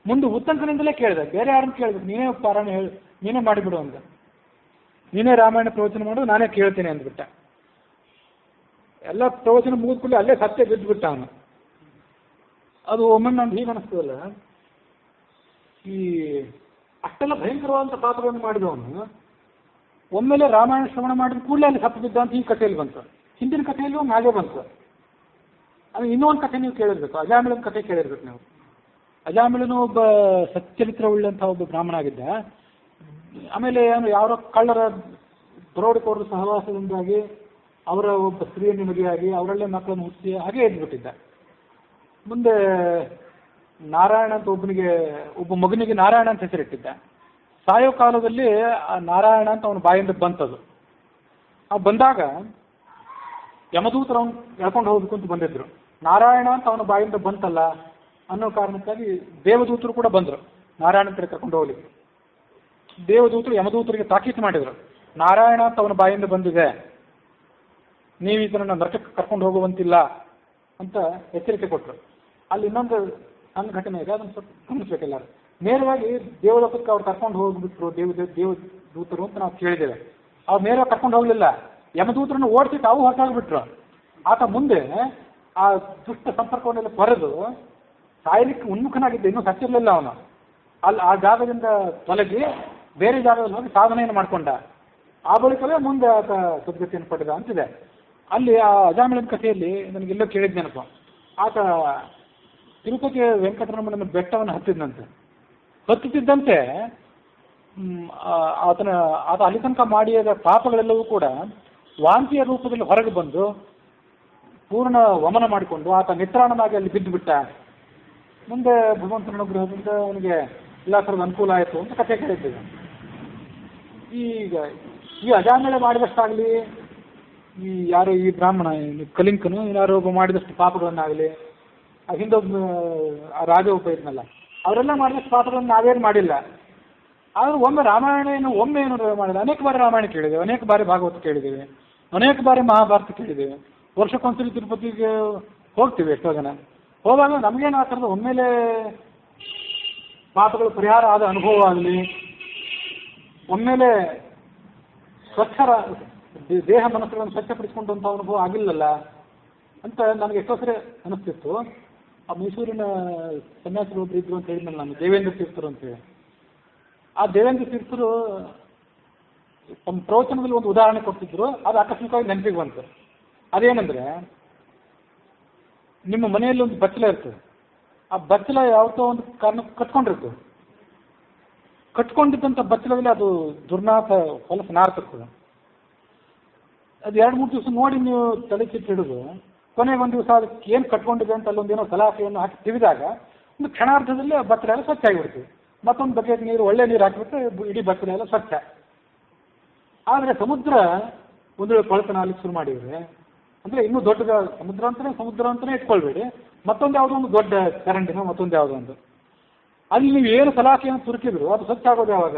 ಮುಂದೆ ಉತ್ತಂಕನಿಂದಲೇ ಕೇಳಿದೆ, ಬೇರೆ ಯಾರನ್ನು ಕೇಳಿದ್ರು, ನೀನೇ ಪಾರಾಯಣ ಹೇಳಿ, ನೀನೇ ಮಾಡಿಬಿಡು ಅಂದ. ನೀನೇ ರಾಮಾಯಣ ಪ್ರವಚನ ಮಾಡು, ನಾನೇ ಕೇಳ್ತೀನಿ ಅಂದ್ಬಿಟ್ಟ. ಎಲ್ಲ ಪ್ರವಚನ ಮುಗಿದ ಕೂಡಲೇ ಅಲ್ಲೇ ಸತ್ಯ ಬಿದ್ದುಬಿಟ್ಟ ಅವನು. ಅದು ಒಮ್ಮೆ ನಮ್ಗೆ ಹೀಗೆ ಅನಿಸ್ತದಲ್ಲ, ಈ ಅಷ್ಟೆಲ್ಲ ಭಯಂಕರವಾದಂಥ ಪಾಪಗಳನ್ನು ಮಾಡಿದವನು ಒಮ್ಮೆಲೆ ರಾಮಾಯಣ ಶ್ರವಣ ಮಾಡಿದ ಕೂಡಲೇ ಅಲ್ಲಿ ಸತ್ತು ಬಿದ್ದ ಅಂತ ಈ ಕಥೆಯಲ್ಲಿ ಬಂತು. ಹಿಂದಿನ ಕಥೆಯಲ್ಲಿ ಒಂದು ಹಾಗೆ ಬಂತು. ಅದು ಇನ್ನೊಂದು ಕಥೆ ನೀವು ಕೇಳಿರ್ಬೇಕು, ಅಜಾಮಿಳನ ಕಥೆ ಕೇಳಿರ್ಬೇಕು ನೀವು. ಅಜಾಮಿಳನು ಒಬ್ಬ ಸಚ್ಚರಿತ್ರ ಉಳ್ಳಂಥ ಒಬ್ಬ ಬ್ರಾಹ್ಮಣ ಆಗಿದ್ದ. ಆಮೇಲೆ ಯಾರೋ ಕಳ್ಳರ ದರೋಡೆಕೋರರ ಸಹವಾಸದಿಂದಾಗಿ ಅವರ ಒಬ್ಬ ಸ್ತ್ರೀಯನ್ನು ಮದುವೆಯಾಗಿ ಅವರಲ್ಲೇ ಮಕ್ಕಳನ್ನು ಹುಟ್ಟಿಸಿ ಹಾಗೆ ಎದ್ಬಿಟ್ಟಿದ್ದ. ಮುಂದೆ ನಾರಾಯಣ ಅಂತ ಒಬ್ಬ ಮಗನಿಗೆ ನಾರಾಯಣ ಅಂತ ಹೆಸರಿಟ್ಟಿದ್ದ. ಸಾಯೋ ಕಾಲದಲ್ಲಿ ಆ ನಾರಾಯಣ ಅಂತ ಅವನ ಬಾಯಿಂದ ಬಂತದು. ಆ ಬಂದಾಗ ಯಮದೂತರು ಅವನು ಎಳ್ಕೊಂಡು ಹೋಗ್ಬೇಕು ಅಂತ ಬಂದಿದ್ರು. ನಾರಾಯಣ ಅಂತ ಅವನ ಬಾಯಿಂದ ಬಂತಲ್ಲ ಅನ್ನೋ ಕಾರಣಕ್ಕಾಗಿ ದೇವದೂತರು ಕೂಡ ಬಂದರು ನಾರಾಯಣ ಕಡೆ ಕರ್ಕೊಂಡು ಹೋಗ್ಲಿಕ್ಕೆ. ದೇವದೂತರು ಯಮದೂತರಿಗೆ ತಾಕೀತು ಮಾಡಿದರು, ನಾರಾಯಣ ಅಂತ ಅವನ ಬಾಯಿಂದ ಬಂದಿದೆ, ನೀವು ಇದನ್ನು ನರಕಕ್ಕೆ ಕರ್ಕೊಂಡು ಹೋಗುವಂತಿಲ್ಲ ಅಂತ ಎಚ್ಚರಿಕೆ ಕೊಟ್ಟರು. ಅಲ್ಲಿ ಇನ್ನೊಂದು ಸಣ್ಣ ಘಟನೆ ಇದೆ, ಅದನ್ನು ಸ್ವಲ್ಪ ಗಮನಿಸ್ಬೇಕೆಲ್ಲರೂ. ನೇರವಾಗಿ ದೇವಲೋಕಕ್ಕೆ ಅವ್ರು ಕರ್ಕೊಂಡು ಹೋಗ್ಬಿಟ್ರು ದೇವದೂತರು ಅಂತ ನಾವು ಕೇಳಿದ್ದೇವೆ. ಅವ್ರು ನೇರವಾಗಿ ಕರ್ಕೊಂಡು ಹೋಗ್ಲಿಲ್ಲ, ಯಮದೂತರನ್ನು ಓಡಿಸಿ ತಾವು ಹೊರಟಾಗ್ಬಿಟ್ರು. ಆತ ಮುಂದೆ ಆ ದುಷ್ಟ ಸಂಪರ್ಕವನ್ನೆಲ್ಲ ತೊರೆದು ಸಾಯಲಿಕ್ಕೆ ಉನ್ಮುಖನಾಗಿದ್ದ, ಇನ್ನೂ ಸತ್ತಿರಲಿಲ್ಲ ಅವನು. ಅಲ್ಲಿ ಆ ಜಾಗದಿಂದ ತೊಲಗಿ ಬೇರೆ ಜಾಗದಲ್ಲಿ ಹೋಗಿ ಸಾಧನೆಯನ್ನು ಮಾಡ್ಕೊಂಡ. ಆ ಬಳಿಕವೇ ಮುಂದೆ ಆತ ಸದ್ಗತಿಯನ್ನು ಪಡೆದ ಅಂತಿದೆ. ಅಲ್ಲಿ ಆ ಅಜಾಮಿಳನ ಕಥೆಯಲ್ಲಿ ನನಗೆಲ್ಲೋ ಕೇಳಿದ್ದೇನಪ್ಪ, ಆತ ತಿರುಪತಿ ವೆಂಕಟರಮಣನ ಬೆಟ್ಟವನ್ನು ಹತ್ತುತ್ತಿದ್ದಂತೆ ಆತ ಅಲ್ಲಿ ತನಕ ಮಾಡಿದ ಪಾಪಗಳೆಲ್ಲವೂ ಕೂಡ ವಾಂತಿಯ ರೂಪದಲ್ಲಿ ಹೊರಗೆ ಬಂದು ಪೂರ್ಣ ವಮನ ಮಾಡಿಕೊಂಡು ಆತ ನಿತ್ರಾಣನಾಗಿ ಅಲ್ಲಿ ಬಿದ್ದು ಬಿಟ್ಟ. ಮುಂದೆ ಭಗವಂತನ ಅನುಗ್ರಹದಿಂದ ಅವನಿಗೆ ಎಲ್ಲ ಥರದ ಅನುಕೂಲ ಆಯಿತು ಅಂತ ಕಥೆ ಕೇಳಿದ್ದೇವೆ. ಈಗ ಈ ಅಜಾಮಿಳ ಮಾಡಿದಷ್ಟಾಗಲಿ, ಈ ಬ್ರಾಹ್ಮಣ ಕಲಿಂಕನು ಯಾರೋ ಒಬ್ಬ ಮಾಡಿದಷ್ಟು ಪಾಪಗಳನ್ನಾಗಲಿ, ಹಿಂದೊಬ್ಬ ಆ ರಾಜ ಒಬ್ಬ ಇದ್ನಲ್ಲ, ಅವರೆಲ್ಲ ಮಾಡಿದಷ್ಟು ಪಾಪಗಳನ್ನು ನಾವೇನು ಮಾಡಿಲ್ಲ. ಆದರೂ ಒಮ್ಮೆ ಏನು ಮಾಡಿಲ್ಲ. ಅನೇಕ ಬಾರಿ ರಾಮಾಯಣ ಕೇಳಿದ್ದೇವೆ, ಅನೇಕ ಬಾರಿ ಭಾಗವತ ಕೇಳಿದ್ದೇವೆ, ಅನೇಕ ಬಾರಿ ಮಹಾಭಾರತ ಕೇಳಿದ್ದೇವೆ. ವರ್ಷಕ್ಕೊಂದ್ಸಲಿ ತಿರುಪತಿಗೆ ಹೋಗ್ತೀವಿ ಎಷ್ಟೋ ಜನ. ಹೋದಾಗ ನಮಗೇನು ಆ ಥರದ ಒಮ್ಮೆಲೆ ಪಾಪಗಳು ಪರಿಹಾರ ಆದ ಅನುಭವ ಆಗಲಿ, ಒಮ್ಮೆಲೆ ದೇಹ ಮನಸ್ಸುಗಳನ್ನು ಸ್ವಚ್ಛಪಡಿಸಿಕೊಂಡಂಥ ಅನುಭವ ಆಗಿಲ್ಲಲ್ಲ ಅಂತ ನನಗೆ ಎಷ್ಟೋ ಸರಿ ಅನಿಸ್ತಿತ್ತು. ಆ ಮೈಸೂರಿನ ಸನ್ಯಾಸಿಗಳು ಒಬ್ಬರು ಇದ್ರು ಅಂತ ಹೇಳಿದ್ನಲ್ಲ ನಾನು, ದೇವೇಂದ್ರ ತೀರ್ಥರು ಅಂತೇಳಿ. ಆ ದೇವೇಂದ್ರ ತೀರ್ಥರು ತಮ್ಮ ಪ್ರವಚನದಲ್ಲಿ ಒಂದು ಉದಾಹರಣೆ ಕೊಡ್ತಿದ್ರು, ಅದು ಆಕಸ್ಮಿಕವಾಗಿ ನೆನಪಿಗೆ ಬಂತು. ಅದೇನೆಂದರೆ, ನಿಮ್ಮ ಮನೆಯಲ್ಲಿ ಒಂದು ಬಚ್ಚಲ ಇರ್ತದೆ, ಆ ಬಚ್ಚಲ ಯಾವತ್ತೋ ಒಂದು ಕಾರಣಕ್ಕೆ ಕಟ್ಕೊಂಡಿದ್ದಂಥ ಬಚ್ಚಲದಲ್ಲಿ ಅದು ದುರ್ನಾಥ ಹೊಲಸು ನಾರ್ತದೆ. ಅದು 2-3 ದಿವಸ ನೋಡಿ ನೀವು ತಲೆ ಚಿಟ್ಟು ಹಿಡಿದು ಕೊನೆಗೆ ಒಂದು ದಿವಸ ಅದಕ್ಕೆ ಏನು ಕಟ್ಕೊಂಡಿದೆ ಅಂತ ಅಲ್ಲೊಂದೇನೋ ಸಲಾಕೆಯನ್ನು ಹಾಕಿ ತಿವಿದಾಗ ಒಂದು ಕ್ಷಣಾರ್ಧದಲ್ಲಿ ಆ ಬಚ್ಚಲ ಎಲ್ಲ ಸ್ವಚ್ಛ ಆಗಿಬಿಡ್ತೀವಿ. ಮತ್ತೊಂದು ಬಕೆಟ್ ನೀರು, ಒಳ್ಳೆ ನೀರು ಹಾಕಿಬಿಟ್ರೆ ಇಡೀ ಬಚ್ಚಲ ಎಲ್ಲ ಸ್ವಚ್ಛ. ಆದರೆ ಸಮುದ್ರ ಒಂದು ವೇಳೆ ಕೊಳತನ ಆಗ್ಲಿಕ್ಕೆ ಶುರು ಮಾಡಿದರೆ, ಅಂದರೆ ಇನ್ನೂ ದೊಡ್ಡ ಸಮುದ್ರ ಅಂತಲೇ ಇಟ್ಕೊಳ್ಬೇಡಿ, ಮತ್ತೊಂದು ಯಾವುದೋ ಒಂದು ದೊಡ್ಡ ಚರಂಡಿನೋ ಮತ್ತೊಂದು ಯಾವುದೋ ಒಂದು, ಅಲ್ಲಿ ನೀವು ಏನು ಸಲಾಕೆಯನ್ನು ತುರುಕಿದ್ರು ಅದು ಸ್ವಚ್ಛ ಆಗೋದು ಯಾವಾಗ?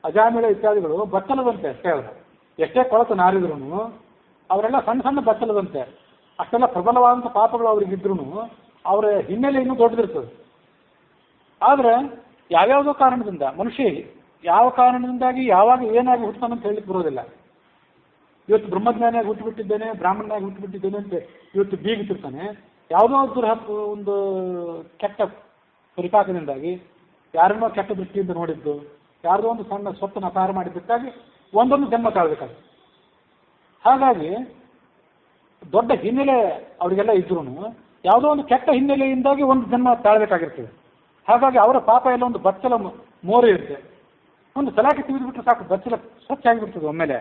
ಅಜಾಮಿಳ ಇತ್ಯಾದಿಗಳು ಬಚ್ಚಲದಂತೆ ಅಷ್ಟೇ ಅವರು. ಎಷ್ಟೇ ಕೊಳತು ನಾರಿದ್ರು ಅವರೆಲ್ಲ ಸಣ್ಣ ಸಣ್ಣ ಬಚ್ಚಲದಂತೆ. ಅಷ್ಟೆಲ್ಲ ಪ್ರಬಲವಾದಂಥ ಪಾಪಗಳು ಅವ್ರಿಗಿದ್ರು ಅವರ ಹಿನ್ನೆಲೆ ಇನ್ನೂ ದೊಡ್ಡದಿರ್ತದೆ. ಆದರೆ ಯಾವ್ಯಾವುದೋ ಕಾರಣದಿಂದ ಮನುಷ್ಯ ಯಾವ ಕಾರಣದಿಂದಾಗಿ ಯಾವಾಗ ಏನಾಗಿ ಹುಟ್ಟುತ್ತಾನಂತ ಹೇಳಲಿಕ್ಕೆ ಬರೋದಿಲ್ಲ. ಇವತ್ತು ಬ್ರಹ್ಮಜ್ಞಾನಿಯಾಗಿ ಹುಟ್ಟುಬಿಟ್ಟಿದ್ದೇನೆ, ಬ್ರಾಹ್ಮಣನಾಗಿ ಹುಟ್ಟುಬಿಟ್ಟಿದ್ದೇನೆ ಅಂತ ಇವತ್ತು ಬೀಗುತ್ತಿರ್ತಾನೆ. ಯಾವುದೋ ಒಂದು ಕೆಟ್ಟ ಪರಿಪಾಕದಿಂದಾಗಿ ಯಾರನ್ನೋ ಕೆಟ್ಟ ದೃಷ್ಟಿಯಿಂದ ನೋಡಿದ್ದು, ಯಾರದೋ ಒಂದು ಸಣ್ಣ ಸ್ವತ್ತನ್ನು ಅಪಹಾರ ಮಾಡಿದ್ದಕ್ಕಾಗಿ ಒಂದೊಂದು ಜನ್ಮ ತಾಳ್ಬೇಕಾಗ್ತದೆ. ಹಾಗಾಗಿ ದೊಡ್ಡ ಹಿನ್ನೆಲೆ ಅವರಿಗೆಲ್ಲ ಇದ್ರೂ ಯಾವುದೋ ಒಂದು ಕೆಟ್ಟ ಹಿನ್ನೆಲೆಯಿಂದಾಗಿ ಒಂದು ಜನ್ಮ ತಾಳ್ಬೇಕಾಗಿರ್ತದೆ. ಹಾಗಾಗಿ ಅವರ ಪಾಪ ಎಲ್ಲ ಒಂದು ಬಚ್ಚಲ ಮೋರೆ ಇರುತ್ತೆ. ಒಂದು ಸಲಾಕೆ ತೆಗೆದುಬಿಟ್ರೆ ಸಾಕು, ಬಚ್ಚಲ ಸ್ವಚ್ಛ ಆಗಿಬಿಡ್ತದೆ ಒಮ್ಮೆಲೆ.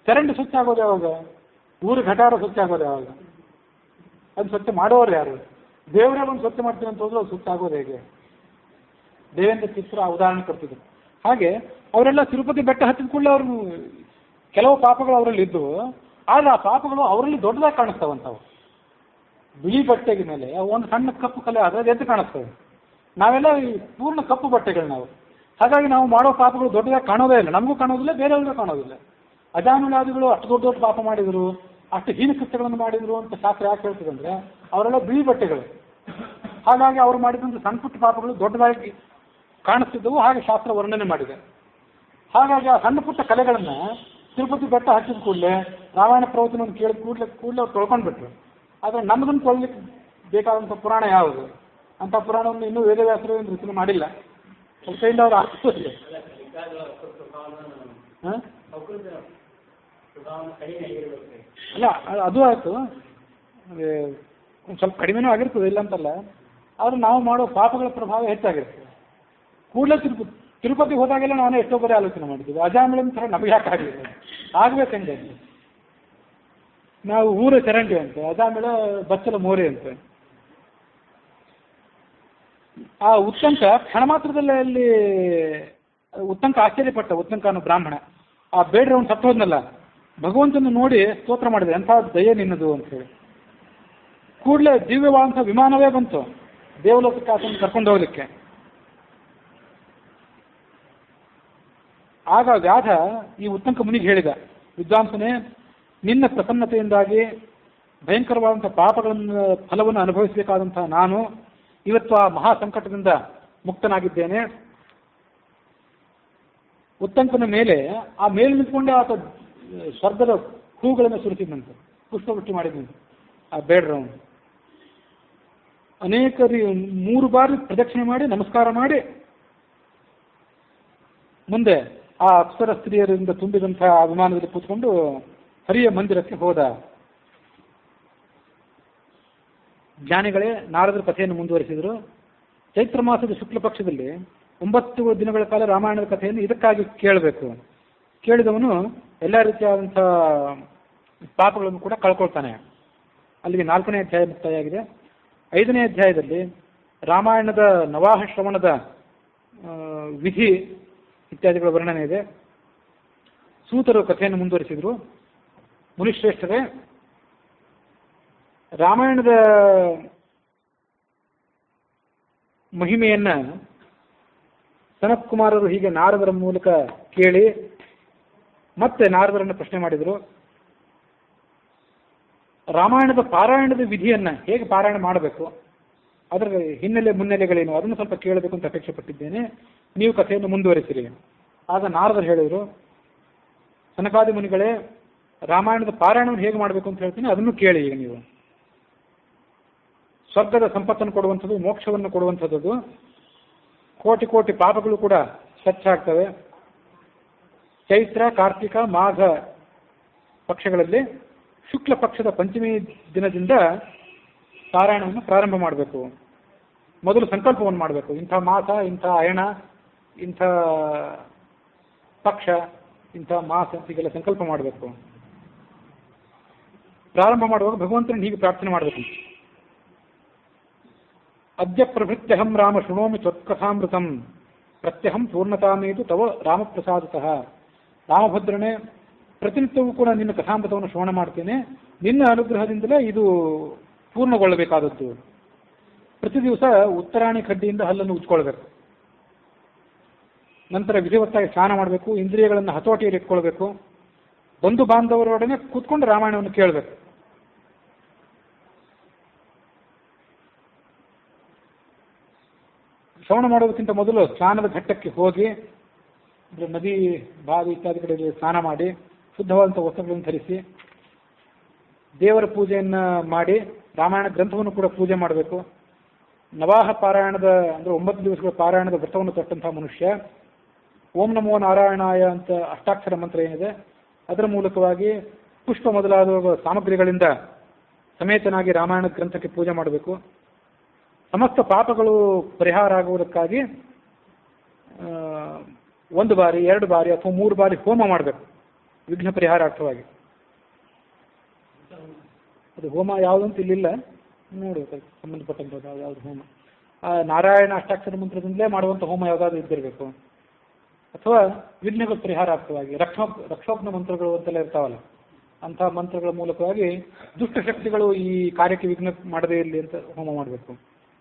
ಚರಂಡಿ ಸ್ವಚ್ಛ ಆಗೋದು ಯಾವಾಗ? ಊರು ಘಟಾರ ಸ್ವಚ್ಛ ಆಗೋದು ಯಾವಾಗ? ಅದು ಸ್ವಚ್ಛ ಮಾಡೋರು ಯಾರು? ದೇವರೇ ಒಂದು ಸ್ವಚ್ಛ ಮಾಡ್ತೀನಿ ಅಂತ ಹೋದ್ರೆ ಅದು ಸ್ವಚ್ಛ ಆಗೋದು ಹೇಗೆ? ದೇವೇಂದ್ರ ಚಿತ್ರ ಉದಾಹರಣೆ ಕೊಡ್ತಿದ್ರು. ಹಾಗೆ ಅವರೆಲ್ಲ ತಿರುಪತಿ ಬೆಟ್ಟ ಹತ್ತಿದ ಕೂಡಲೇ ಅವ್ರು ಕೆಲವು ಪಾಪಗಳು ಅವರಲ್ಲಿ ಇದ್ದವು. ಆದರೆ ಆ ಪಾಪಗಳು ಅವರಲ್ಲಿ ದೊಡ್ಡದಾಗಿ ಕಾಣಿಸ್ತಾವಂತವು. ಬಿಳಿ ಬಟ್ಟೆಗೆ ಮೇಲೆ ಒಂದು ಸಣ್ಣ ಕಪ್ಪು ಕಲೆ ಆದರೆ ಎದ್ದು ಕಾಣಿಸ್ತವೆ. ನಾವೆಲ್ಲ ಈ ಪೂರ್ಣ ಕಪ್ಪು ಬಟ್ಟೆಗಳು ನಾವು. ಹಾಗಾಗಿ ನಾವು ಮಾಡೋ ಪಾಪಗಳು ದೊಡ್ಡದಾಗಿ ಕಾಣೋದೇ ಇಲ್ಲ, ನಮಗೂ ಕಾಣೋದಿಲ್ಲ, ಬೇರೆಯವ್ರಿಗೂ ಕಾಣೋದಿಲ್ಲ. ಅಜಾನುಲಾದಿಗಳು ಅಷ್ಟು ದೊಡ್ಡ ದೊಡ್ಡ ಪಾಪ ಮಾಡಿದರು, ಅಷ್ಟು ಹೀನ ಕೃತ್ಯಗಳನ್ನು ಮಾಡಿದರು ಅಂತ ಶಾಸ್ತ್ರ ಯಾಕೆ ಹೇಳ್ತದಂದ್ರೆ ಅವರೆಲ್ಲ ಬಿಳಿ ಬಟ್ಟೆಗಳು. ಹಾಗಾಗಿ ಅವರು ಮಾಡಿದಂಥ ಸಣ್ಣ ಪುಟ್ಟ ಪಾಪಗಳು ದೊಡ್ಡದಾಗಿ ಕಾಣಿಸ್ತಿದ್ದವು, ಹಾಗೆ ಶಾಸ್ತ್ರ ವರ್ಣನೆ ಮಾಡಿದೆ. ಹಾಗಾಗಿ ಆ ಸಣ್ಣ ಪುಟ್ಟ ಕಲೆಗಳನ್ನು ತಿರುಪತಿ ಬೆಟ್ಟ ಹಚ್ಚಿದ ಕೂಡಲೇ ರಾಮಾಯಣ ಪ್ರವಚನವನ್ನು ಕೇಳಿದ ಕೂಡಲೇ ಅವ್ರು ತೊಳ್ಕೊಂಡ್ಬಿಟ್ರು. ಆದರೆ ನಮ್ಮದನ್ನು ತೊಳಲಿಕ್ಕೆ ಬೇಕಾದಂಥ ಪುರಾಣ ಯಾವುದು? ಅಂಥ ಪುರಾಣವನ್ನು ಇನ್ನೂ ವೇದವ್ಯಾಸರು ರಚನೆ ಮಾಡಿಲ್ಲ. ಕೈಯಿಂದ ಅವರು ಆಗ್ತದೆ. ಅಲ್ಲ, ಅದು ಆಯಿತು, ಒಂದು ಸ್ವಲ್ಪ ಕಡಿಮೆನೂ ಆಗಿರ್ತದೆ ಇಲ್ಲ ಅಂತಲ್ಲ. ಆದರೆ ನಾವು ಮಾಡೋ ಪಾಪಗಳ ಪ್ರಭಾವ ಹೆಚ್ಚಾಗಿರ್ತದೆ. ಕೂಡಲೇ ತಿರುಪತಿ ಹೋದಾಗೆಲ್ಲ ನಾನೇ ಎಷ್ಟೋ ಬರೀ ಆಲೋಚನೆ ಮಾಡಿದ್ದೀವಿ, ಅಜಾಮಿಳನ ಥರ ನಮಗೆ ಯಾಕೆ ಆಗಲಿಲ್ಲ, ಆಗ್ಬೇಕಂಗೆ. ನಾವು ಊರ ಚರಂಡಿ ಅಂತೆ, ಅಜಾಮಿಳ ಬಚ್ಚಲ ಮೋರೆ ಅಂತೆ. ಆ ಉತ್ತಂಕ ಕ್ಷಣ ಮಾತ್ರದಲ್ಲೇ ಅಲ್ಲಿ ಉತ್ತಂಕ ಆಶ್ಚರ್ಯಪಟ್ಟ. ಉತ್ತಂಕ ಅನ್ನೋ ಬ್ರಾಹ್ಮಣ ಆ ಬೇಡ್ರವನು ಸತ್ತು ಹೋದ್ನಲ್ಲ, ಭಗವಂತನ ನೋಡಿ ಸ್ತೋತ್ರ ಮಾಡಿದೆ, ಎಂಥ ದಯೆ ನಿನ್ನದು ಅಂತ ಹೇಳಿ. ಕೂಡಲೇ ದಿವ್ಯವಾದಂಥ ವಿಮಾನವೇ ಬಂತು ದೇವಲೋಕಕ್ಕೆ ಆತನ ಕರ್ಕೊಂಡು ಹೋಗ್ಲಿಕ್ಕೆ. ಆಗ ವ್ಯಾಧ ಈ ಉತ್ತಂಕ ಮುನಿಗೆ ಹೇಳಿದ, ವಿದ್ವಾಂಸನೇ, ನಿನ್ನ ಪ್ರಸನ್ನತೆಯಿಂದಾಗಿ ಭಯಂಕರವಾದಂಥ ಪಾಪಗಳನ್ನು ಫಲವನ್ನು ಅನುಭವಿಸಬೇಕಾದಂಥ ನಾನು ಇವತ್ತು ಆ ಮಹಾ ಸಂಕಟದಿಂದ ಮುಕ್ತನಾಗಿದ್ದೇನೆ. ಉತ್ತಂಕನ ಮೇಲೆ ಆ ಮೇಲೆ ನಿಂತ್ಕೊಂಡೆ ಆತ ಸ್ವರ್ಗದ ಹೂಗಳನ್ನು ಸುರಿಸಿದಂತೆ, ಪುಷ್ಪವೃಷ್ಟಿ ಮಾಡಿದಂತೆ ಆ ಬೇಡ್ರವನು. ಅನೇಕ 3 ಬಾರಿ ಪ್ರದಕ್ಷಿಣೆ ಮಾಡಿ ನಮಸ್ಕಾರ ಮಾಡಿ ಮುಂದೆ ಆ ಅಪ್ಸರ ಸ್ತ್ರೀಯರಿಂದ ತುಂಬಿದಂಥ ವಿಮಾನದಲ್ಲಿ ಕೂತ್ಕೊಂಡು ಹರಿಯ ಮಂದಿರಕ್ಕೆ ಹೋದ. ಜ್ಞಾನಿಗಳೇ ನಾರದರ ಕಥೆಯನ್ನು ಮುಂದುವರಿಸಿದರು. ಚೈತ್ರ ಮಾಸದ ಶುಕ್ಲ ಪಕ್ಷದಲ್ಲಿ 9 ದಿನಗಳ ಕಾಲ ರಾಮಾಯಣದ ಕಥೆಯನ್ನು ಇದಕ್ಕಾಗಿ ಕೇಳಬೇಕು. ಕೇಳಿದವನು ಎಲ್ಲ ರೀತಿಯಾದಂಥ ಪಾಪಗಳನ್ನು ಕೂಡ ಕಳ್ಕೊಳ್ತಾನೆ. ಅಲ್ಲಿಗೆ 4ನೇ ಅಧ್ಯಾಯ ಮುಕ್ತಾಯಾಗಿದೆ. 5ನೇ ಅಧ್ಯಾಯದಲ್ಲಿ ರಾಮಾಯಣದ ನವಾಹ ಶ್ರವಣದ ವಿಧಿ ಇತ್ಯಾದಿಗಳ ವರ್ಣನೆ ಇದೆ. ಸೂತರು ಕಥೆಯನ್ನು ಮುಂದುವರಿಸಿದರು. ಮುನಿಶ್ರೇಷ್ಠರೇ, ರಾಮಾಯಣದ ಮಹಿಮೆಯನ್ನ ಸನತ್ ಕುಮಾರರು ಹೀಗೆ ನಾರದರ ಮೂಲಕ ಕೇಳಿ ಮತ್ತೆ ನಾರದರನ್ನು ಪ್ರಶ್ನೆ ಮಾಡಿದರು. ರಾಮಾಯಣದ ಪಾರಾಯಣದ ವಿಧಿಯನ್ನ ಹೇಗೆ ಪಾರಾಯಣ ಮಾಡಬೇಕು, ಅದರ ಹಿನ್ನೆಲೆ ಮುನ್ನೆಲೆಗಳೇನು, ಅದನ್ನು ಸ್ವಲ್ಪ ಕೇಳಬೇಕು ಅಂತ ಅಪೇಕ್ಷೆ ಪಟ್ಟಿದ್ದೇನೆ, ನೀವು ಕಥೆಯನ್ನು ಮುಂದುವರಿಸಿರಿ. ಆಗ ನಾರದರು ಹೇಳಿದರು, ಸನಕಾದಿ ಮುನಿಗಳೇ, ರಾಮಾಯಣದ ಪಾರಾಯಣವನ್ನು ಹೇಗೆ ಮಾಡಬೇಕು ಅಂತ ಹೇಳ್ತೀನಿ, ಅದನ್ನು ಕೇಳಿ. ಈಗ ನೀವು ಸ್ವರ್ಗದ ಸಂಪತ್ತನ್ನು ಕೊಡುವಂಥದ್ದು, ಮೋಕ್ಷವನ್ನು ಕೊಡುವಂಥದ್ದು, ಕೋಟಿ ಕೋಟಿ ಪಾಪಗಳು ಕೂಡ ಸ್ವಚ್ಛ ಆಗ್ತವೆ. ಚೈತ್ರ, ಕಾರ್ತಿಕ, ಮಾಘ ಪಕ್ಷಗಳಲ್ಲಿ ಶುಕ್ಲ ಪಕ್ಷದ ಪಂಚಮಿ ದಿನದಿಂದ ಪಾರಾಯಣವನ್ನು ಪ್ರಾರಂಭ ಮಾಡಬೇಕು. ಮೊದಲು ಸಂಕಲ್ಪವನ್ನು ಮಾಡಬೇಕು. ಇಂಥ ಮಾಸ, ಇಂಥ ಅಯಣ, ಇಂಥ ಪಕ್ಷ, ಇಂಥ ಮಾಸ ಹೀಗೆಲ್ಲ ಸಂಕಲ್ಪ ಮಾಡಬೇಕು. ಪ್ರಾರಂಭ ಮಾಡುವಾಗ ಭಗವಂತನ ಹೀಗೆ ಪ್ರಾರ್ಥನೆ ಮಾಡಬೇಕು. ಅದ್ಯ ಪ್ರಭೃತ್ಯಹಂ ರಾಮ ಶೃಣೋಮಿ ತ್ವತ್ಕಥಾಮೃತಂ ಪ್ರತ್ಯಹಂ ಪೂರ್ಣತಾಮೇತು ತವ ರಾಮಪ್ರಸಾದತಃ. ರಾಮಭದ್ರನೇ, ಪ್ರತಿನಿತ್ಯವೂ ಕೂಡ ನಿನ್ನ ಕಥಾಮೃತವನ್ನು ಶ್ರವಣ ಮಾಡ್ತೇನೆ, ನಿನ್ನ ಅನುಗ್ರಹದಿಂದಲೇ ಇದು ಪೂರ್ಣಗೊಳ್ಳಬೇಕಾದದ್ದು. ಪ್ರತಿ ದಿವಸ ಉತ್ತರಾಣಿ ಕಡ್ಡಿಯಿಂದ ಹಲ್ಲನ್ನು ಉಜ್ಕೊಳ್ಬೇಕು. ನಂತರ ವಿಧಿವತ್ತಾಗಿ ಸ್ನಾನ ಮಾಡಬೇಕು, ಇಂದ್ರಿಯಗಳನ್ನು ಹತೋಟಿಯಲ್ಲಿ ಇಟ್ಕೊಳ್ಬೇಕು, ಬಂಧು ಬಾಂಧವರೊಡನೆ ಕೂತ್ಕೊಂಡು ರಾಮಾಯಣವನ್ನು ಕೇಳಬೇಕು. ಶ್ರವಣ ಮಾಡೋದಕ್ಕಿಂತ ಮೊದಲು ಸ್ನಾನದ ಘಟ್ಟಕ್ಕೆ ಹೋಗಿ, ಅಂದರೆ ನದಿ, ಬಾವಿ ಇತ್ಯಾದಿ ಕಡೆಯಲ್ಲಿ ಸ್ನಾನ ಮಾಡಿ ಶುದ್ಧವಾದಂಥ ವಸ್ತ್ರಗಳನ್ನು ಧರಿಸಿ ದೇವರ ಪೂಜೆಯನ್ನು ಮಾಡಿ ರಾಮಾಯಣ ಗ್ರಂಥವನ್ನು ಕೂಡ ಪೂಜೆ ಮಾಡಬೇಕು. ನವಾಹ ಪಾರಾಯಣದ ಅಂದರೆ 9 ದಿವಸಗಳ ಪಾರಾಯಣದ ವ್ರತವನ್ನು ತೊಟ್ಟಂತಹ ಮನುಷ್ಯ ಓಂ ನಮೋ ನಾರಾಯಣಾಯ ಅಂತ ಅಷ್ಟಾಕ್ಷರ ಮಂತ್ರ ಏನಿದೆ ಅದರ ಮೂಲಕವಾಗಿ ಪುಷ್ಪ ಮೊದಲಾದ ಸಾಮಗ್ರಿಗಳಿಂದ ಸಮೇತನಾಗಿ ರಾಮಾಯಣ ಗ್ರಂಥಕ್ಕೆ ಪೂಜೆ ಮಾಡಬೇಕು. ಸಮಸ್ತ ಪಾಪಗಳು ಪರಿಹಾರ ಆಗುವುದಕ್ಕಾಗಿ 1 ಬಾರಿ 2 ಬಾರಿ ಅಥವಾ 3 ಬಾರಿ ಹೋಮ ಮಾಡಬೇಕು, ವಿಘ್ನ ಪರಿಹಾರಾರ್ಥವಾಗಿ. ಅದು ಹೋಮ ಯಾವುದಂತ ಇಲ್ಲಿಲ್ಲ, ನೋಡಬೇಕು ಸಂಬಂಧಪಟ್ಟಂಥದ್ದು ಯಾವುದು ಹೋಮ. ನಾರಾಯಣ ಅಷ್ಟಾಕ್ಷರ ಮಂತ್ರದಿಂದಲೇ ಮಾಡುವಂಥ ಹೋಮ ಯಾವುದಾದ್ರು ಇದ್ದಿರಬೇಕು, ಅಥವಾ ವಿಘ್ನಗಳ ಪರಿಹಾರಾರ್ಥವಾಗಿ ರಕ್ಷೋಗ್ನ ಮಂತ್ರಗಳು ಅಂತೆಲ್ಲ ಇರ್ತಾವಲ್ಲ, ಅಂಥ ಮಂತ್ರಗಳ ಮೂಲಕವಾಗಿ ದುಷ್ಟಶಕ್ತಿಗಳು ಈ ಕಾರ್ಯಕ್ಕೆ ವಿಘ್ನ ಮಾಡದೇ ಇರಲಿ ಅಂತ ಹೋಮ ಮಾಡಬೇಕು.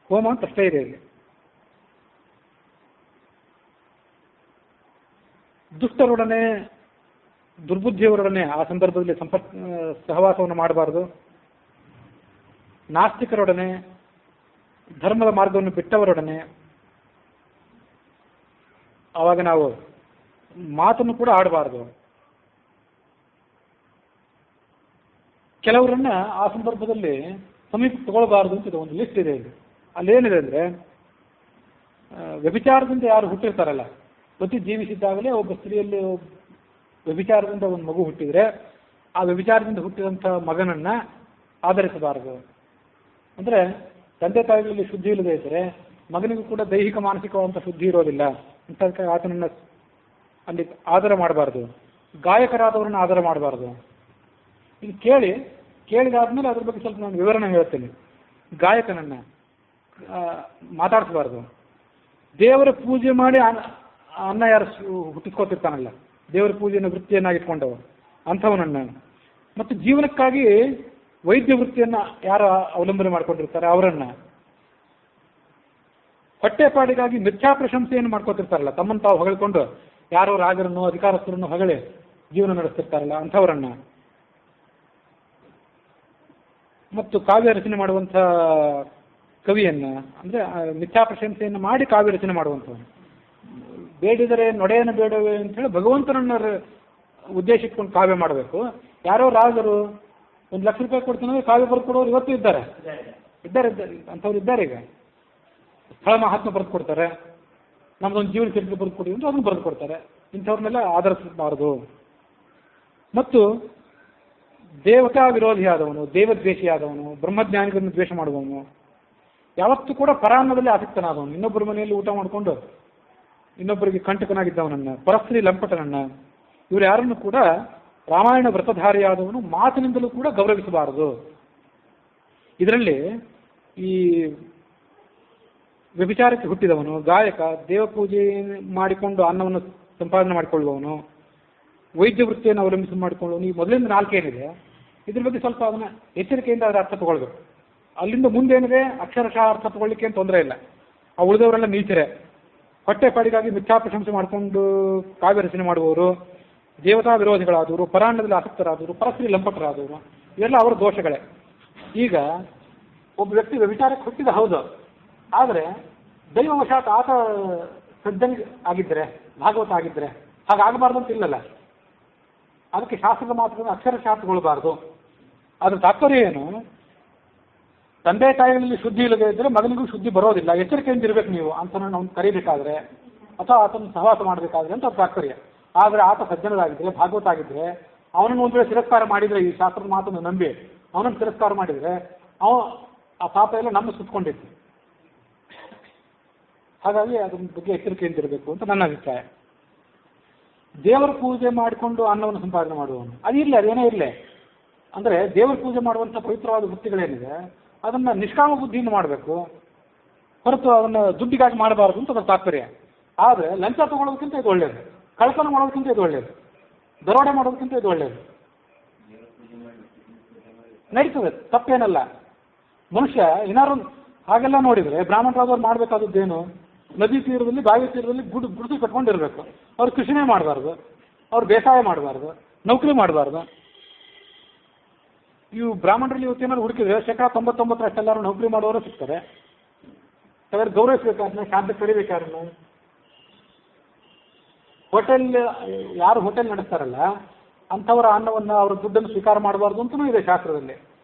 ಹೋಮ ಅಂತ ಅಷ್ಟೇ ಇದೆ ಇಲ್ಲಿ. ದುಷ್ಟರೊಡನೆ, ದುರ್ಬುದ್ಧಿಯವರೊಡನೆ ಆ ಸಂದರ್ಭದಲ್ಲಿ ಸಹವಾಸವನ್ನು ಮಾಡಬಾರದು. ನಾಸ್ತಿಕರೊಡನೆ, ಧರ್ಮದ ಮಾರ್ಗವನ್ನು ಬಿಟ್ಟವರೊಡನೆ ಆವಾಗ ನಾವು ಮಾತನ್ನು ಕೂಡ ಆಡಬಾರದು. ಕೆಲವರನ್ನ ಆ ಸಂದರ್ಭದಲ್ಲಿ ಸಮೀಪ ತಗೊಳ್ಬಾರ್ದು ಅಂತ ಒಂದು ಲಿಸ್ಟ್ ಇದೆ ಇಲ್ಲಿ. ಅಲ್ಲೇನಿದೆ ಅಂದರೆ, ವ್ಯಭಿಚಾರದಿಂದ ಯಾರು ಹುಟ್ಟಿರ್ತಾರಲ್ಲ, ಪ್ರತಿ ಜೀವಿಸಿದ್ದಾಗಲೇ ಒಬ್ಬ ಸ್ತ್ರೀಯಲ್ಲಿ ವ್ಯಭಿಚಾರದಿಂದ ಒಂದು ಮಗು ಹುಟ್ಟಿದರೆ ಆ ವ್ಯಭಿಚಾರದಿಂದ ಹುಟ್ಟಿದಂಥ ಮಗನನ್ನ ಆಧರಿಸಬಾರದು. ಅಂದರೆ ತಂದೆ ತಾಯಿಗಳಲ್ಲಿ ಶುದ್ಧಿ ಇಲ್ಲದೆ ಇದ್ದರೆ ಮಗನಿಗೂ ಕೂಡ ದೈಹಿಕ ಮಾನಸಿಕವಾದಂಥ ಶುದ್ಧಿ ಇರೋದಿಲ್ಲ ಅಂತ ಆತನನ್ನು ಅಲ್ಲಿ ಆದರ ಮಾಡಬಾರ್ದು. ಗಾಯಕರಾದವರನ್ನು ಆದರ ಮಾಡಬಾರ್ದು. ಇದು ಕೇಳಿದಾದ್ಮೇಲೆ ಅದ್ರ ಬಗ್ಗೆ ಸ್ವಲ್ಪ ನಾನು ವಿವರಣೆ ಹೇಳ್ತೇನೆ. ಗಾಯಕನನ್ನು ಮಾತಾಡಿಸಬಾರ್ದು. ದೇವರ ಪೂಜೆ ಮಾಡಿ ಅನ್ನ ಯಾರು ಹುಟ್ಟಿಸ್ಕೊತಿರ್ತಾನಲ್ಲ, ದೇವರ ಪೂಜೆಯನ್ನು ವೃತ್ತಿಯನ್ನಾಗಿ ಇಟ್ಕೊಂಡವ ಅಂಥವನನ್ನು, ಮತ್ತು ಜೀವನಕ್ಕಾಗಿ ವೈದ್ಯ ವೃತ್ತಿಯನ್ನು ಯಾರು ಅವಲಂಬನೆ ಮಾಡಿಕೊಂಡಿರ್ತಾರೆ ಅವರನ್ನು, ಹೊಟ್ಟೆಪಾಡಿಗಾಗಿ ಮಿಥ್ಯಾ ಪ್ರಶಂಸೆಯನ್ನು ಮಾಡ್ಕೊತಿರ್ತಾರಲ್ಲ, ತಮ್ಮನ್ನು ತಾವು ಹೊಗಳಿಕೊಂಡು ಯಾರೋ ರಾಜರನ್ನು ಅಧಿಕಾರಸ್ಥರನ್ನು ಹೊಗಳಿ ಜೀವನ ನಡೆಸ್ತಿರ್ತಾರಲ್ಲ ಅಂಥವರನ್ನು, ಮತ್ತು ಕಾವ್ಯ ರಚನೆ ಮಾಡುವಂಥ ಕವಿಯನ್ನು, ಅಂದರೆ ಮಿಥ್ಯಾ ಪ್ರಶಂಸೆಯನ್ನು ಮಾಡಿ ಕಾವ್ಯ ರಚನೆ ಮಾಡುವಂಥವನು, ಬೇಡಿದರೆ ನೊಡೆಯನ್ನು ಬೇಡವೆ ಅಂತೇಳಿ ಭಗವಂತನನ್ನ ಉದ್ದೇಶಿಟ್ಕೊಂಡು ಕಾವ್ಯ ಮಾಡಬೇಕು. ಯಾರೋ ರಾಜರು 1 ಲಕ್ಷ ರೂಪಾಯಿ ಕೊಡ್ತೀನಿ ಕಾವ್ಯ ಬರೆದು ಕೊಡೋರು ಇವತ್ತು ಇದ್ದಾರೆ ಅಂಥವ್ರು ಇದ್ದಾರೆ. ಈಗ ಸ್ಥಳ ಮಹಾತ್ಮ ಬರೆದು ಕೊಡ್ತಾರೆ, ನಮ್ದೊಂದು ಜೀವನ ಚರಿತ್ರೆ ಬರೆದು ಕೊಡಿ ಅಂತ ಅದನ್ನು ಬರೆದು ಕೊಡ್ತಾರೆ. ಇಂಥವ್ರನ್ನೆಲ್ಲ ಆಧರಿಸಬಾರದು. ಮತ್ತು ದೇವತಾ ವಿರೋಧಿಯಾದವನು, ದೇವದ್ವೇಷಿಯಾದವನು, ಬ್ರಹ್ಮಜ್ಞಾನಿಗಳನ್ನು ದ್ವೇಷ ಮಾಡುವವನು, ಯಾವತ್ತೂ ಕೂಡ ಪರಾನ್ನದಲ್ಲಿ ಆಸಕ್ತನಾದವನು, ಇನ್ನೊಬ್ಬರ ಮನೆಯಲ್ಲಿ ಊಟ ಮಾಡಿಕೊಂಡು ಇನ್ನೊಬ್ಬರಿಗೆ ಕಂಟಕನಾಗಿದ್ದವನನ್ನು, ಪರಸ್ತ್ರೀ ಲಂಪಟನನ್ನು, ಇವರು ಯಾರನ್ನು ಕೂಡ ರಾಮಾಯಣ ವ್ರತಧಾರಿಯಾದವನು ಮಾತಿನಿಂದಲೂ ಕೂಡ ಗೌರವಿಸಬಾರದು. ಇದರಲ್ಲಿ ಈ ವ್ಯಭಿಚಾರಕ್ಕೆ ಹುಟ್ಟಿದವನು, ಗಾಯಕ, ದೇವಪೂಜೆ ಮಾಡಿಕೊಂಡು ಅನ್ನವನ್ನು ಸಂಪಾದನೆ ಮಾಡಿಕೊಳ್ಳುವವನು, ವೈದ್ಯ ವೃತ್ತಿಯನ್ನು ಅವಲಂಬಿಸಿ ಮಾಡಿಕೊಳ್ಳುವವನು, ಈ ಮೊದಲಿಂದ 4 ಏನಿದೆ ಇದ್ರ ಬಗ್ಗೆ ಸ್ವಲ್ಪ ಅದನ್ನು ಎಚ್ಚರಿಕೆಯಿಂದ ಅದರ ಅರ್ಥ ತಗೊಳ್ಬೇಕು. ಅಲ್ಲಿಂದ ಮುಂದೇನಿದೆ ಅಕ್ಷರಶಃ ಅರ್ಥ ತಗೊಳ್ಳಿಕ್ಕೆ ಏನು ತೊಂದರೆ ಇಲ್ಲ. ಆ ಉಳಿದವರೆಲ್ಲ ನೀಚರೆ, ಹೊಟ್ಟೆಪಾಡಿಗಾಗಿ ಮಿಥ್ಯಾ ಪ್ರಶಂಸೆ ಮಾಡಿಕೊಂಡು ಕಾವ್ಯ ರಚನೆ ಮಾಡುವವರು, ದೇವತಾ ವಿರೋಧಿಗಳಾದವರು, ಪರಾನ್ನದಲ್ಲಿ ಆಸಕ್ತರಾದವರು, ಪರಸ್ತ್ರೀ ಲಂಪಟರಾದವರು, ಇವೆಲ್ಲ ಅವರ ದೋಷಗಳೇ. ಈಗ ಒಬ್ಬ ವ್ಯಕ್ತಿ ವ್ಯಭಿಚಾರಕ್ಕೆ ಹುಟ್ಟಿದ ಹೌದು, ಆದರೆ ದೈವವಶಾತ್ ಆತ ಸಜ್ಜನ ಆಗಿದ್ದರೆ, ಭಾಗವತ ಆಗಿದ್ದರೆ ಹಾಗಾಗಬಾರ್ದು ಅಂತ ಇಲ್ಲಲ್ಲ. ಅದಕ್ಕೆ ಶಾಸ್ತ್ರದ ಮಾತುಗಳನ್ನು ಅಕ್ಷರಶಃ ತಗೊಳ್ಬಾರ್ದು. ಅದ್ರ ತಾತ್ಪರ್ಯ ಏನು? ತಂದೆ ತಾಯಿಗಳಲ್ಲಿ ಶುದ್ಧಿ ಇಲ್ಲದೆ ಇದ್ದರೆ ಮಗನಿಗೂ ಶುದ್ಧಿ ಬರೋದಿಲ್ಲ, ಎಚ್ಚರಿಕೆಯಿಂದ ಇರಬೇಕು ನೀವು ಅಂತ ನಾವು ಕರೀಬೇಕಾದ್ರೆ ಅಥವಾ ಆತನ ಸಹವಾಸ ಮಾಡಬೇಕಾದ್ರೆ ಅಂತ ಅದು ತಾತ್ಪರ್ಯ. ಆದರೆ ಆತ ಸಜ್ಜನರಾಗಿದ್ದರೆ, ಭಾಗವತ ಆಗಿದ್ದರೆ, ಅವನನ್ನು ಒಂದು ವೇಳೆ ತಿರಸ್ಕಾರ ಮಾಡಿದರೆ, ಈ ಶಾಸ್ತ್ರದ ಮಾತನ್ನು ನಂಬಿ ಅವನನ್ನು ತಿರಸ್ಕಾರ ಮಾಡಿದರೆ ಆ ಪಾಪ ಎಲ್ಲ ನಮ್ಮ ಸುತ್ತಕೊಂಡಿತ್ತು. ಹಾಗಾಗಿ ಅದ್ರ ಬಗ್ಗೆ ಎಚ್ಚರಿಕೆಯಿಂದ ಇರಬೇಕು ಅಂತ ನನ್ನ ಅಭಿಪ್ರಾಯ. ದೇವರ ಪೂಜೆ ಮಾಡಿಕೊಂಡು ಅನ್ನವನ್ನು ಸಂಪಾದನೆ ಮಾಡುವವನು ಅದಿರಲಿ, ಅದೇನೇ ಇರಲಿ, ಅಂದರೆ ದೇವರ ಪೂಜೆ ಮಾಡುವಂಥ ಪವಿತ್ರವಾದ ವೃತ್ತಿಗಳೇನಿದೆ ಅದನ್ನು ನಿಷ್ಕಾಮ ಬುದ್ಧಿಯಿಂದ ಮಾಡಬೇಕು, ಹೊರತು ಅದನ್ನು ದುಡ್ಡಿಗಾಗಿ ಮಾಡಬಾರದು ಅಂತ ಅದರ ತಾತ್ಪರ್ಯ. ಆದರೆ ಲಂಚ ತಗೊಳ್ಳೋದಕ್ಕಿಂತ ಇದು ಒಳ್ಳೆಯದು, ಕಳ್ತನ ಮಾಡೋದಕ್ಕಿಂತ ಇದು ಒಳ್ಳೆಯದು, ದರೋಡೆ ಮಾಡೋದಕ್ಕಿಂತ ಇದು ಒಳ್ಳೆಯದು. ನಡೀತದೆ, ತಪ್ಪೇನಲ್ಲ. ಮನುಷ್ಯ ಏನಾರು ಹಾಗೆಲ್ಲ ನೋಡಿದರೆ ಬ್ರಾಹ್ಮಣರಾದವ್ರು ಮಾಡಬೇಕಾದದ್ದೇನು? ನದಿ ತೀರದಲ್ಲಿ ಬಾವಿ ತೀರದಲ್ಲಿ ಗುಡಿಸಲು ಕಟ್ಕೊಂಡಿರ್ಬೇಕು. ಅವ್ರು ಕೃಷಿನೇ ಮಾಡಬಾರ್ದು, ಅವ್ರು ಬೇಸಾಯ ಮಾಡಬಾರ್ದು, ನೌಕರಿ ಮಾಡಬಾರ್ದು. ಇವು ಬ್ರಾಹ್ಮಣರಲ್ಲಿ ಇವತ್ತೇನಾದ್ರು ಹುಡುಕಿದ್ರೆ 99% ಎಲ್ಲರೂ ನೌಕರಿ ಮಾಡೋರು ಸಿಗ್ತಾರೆ. ಅವ್ರು ಗೌರವಿಸ್ಬೇಕಾದ್ರೆ, ಶಾಂತಿ ಕಡಿಬೇಕಾದ್ರೆ, ಹೋಟೆಲ್ ಯಾರು ಹೋಟೆಲ್ ನಡೆಸ್ತಾರಲ್ಲ ಅಂಥವರ ಅನ್ನವನ್ನು ಅವರ ದುಡ್ಡನ್ನು ಸ್ವೀಕಾರ ಮಾಡಬಾರ್ದು ಅಂತಲೂ ಇದೆ ಶಾಸ್ತ್ರದಲ್ಲಿ.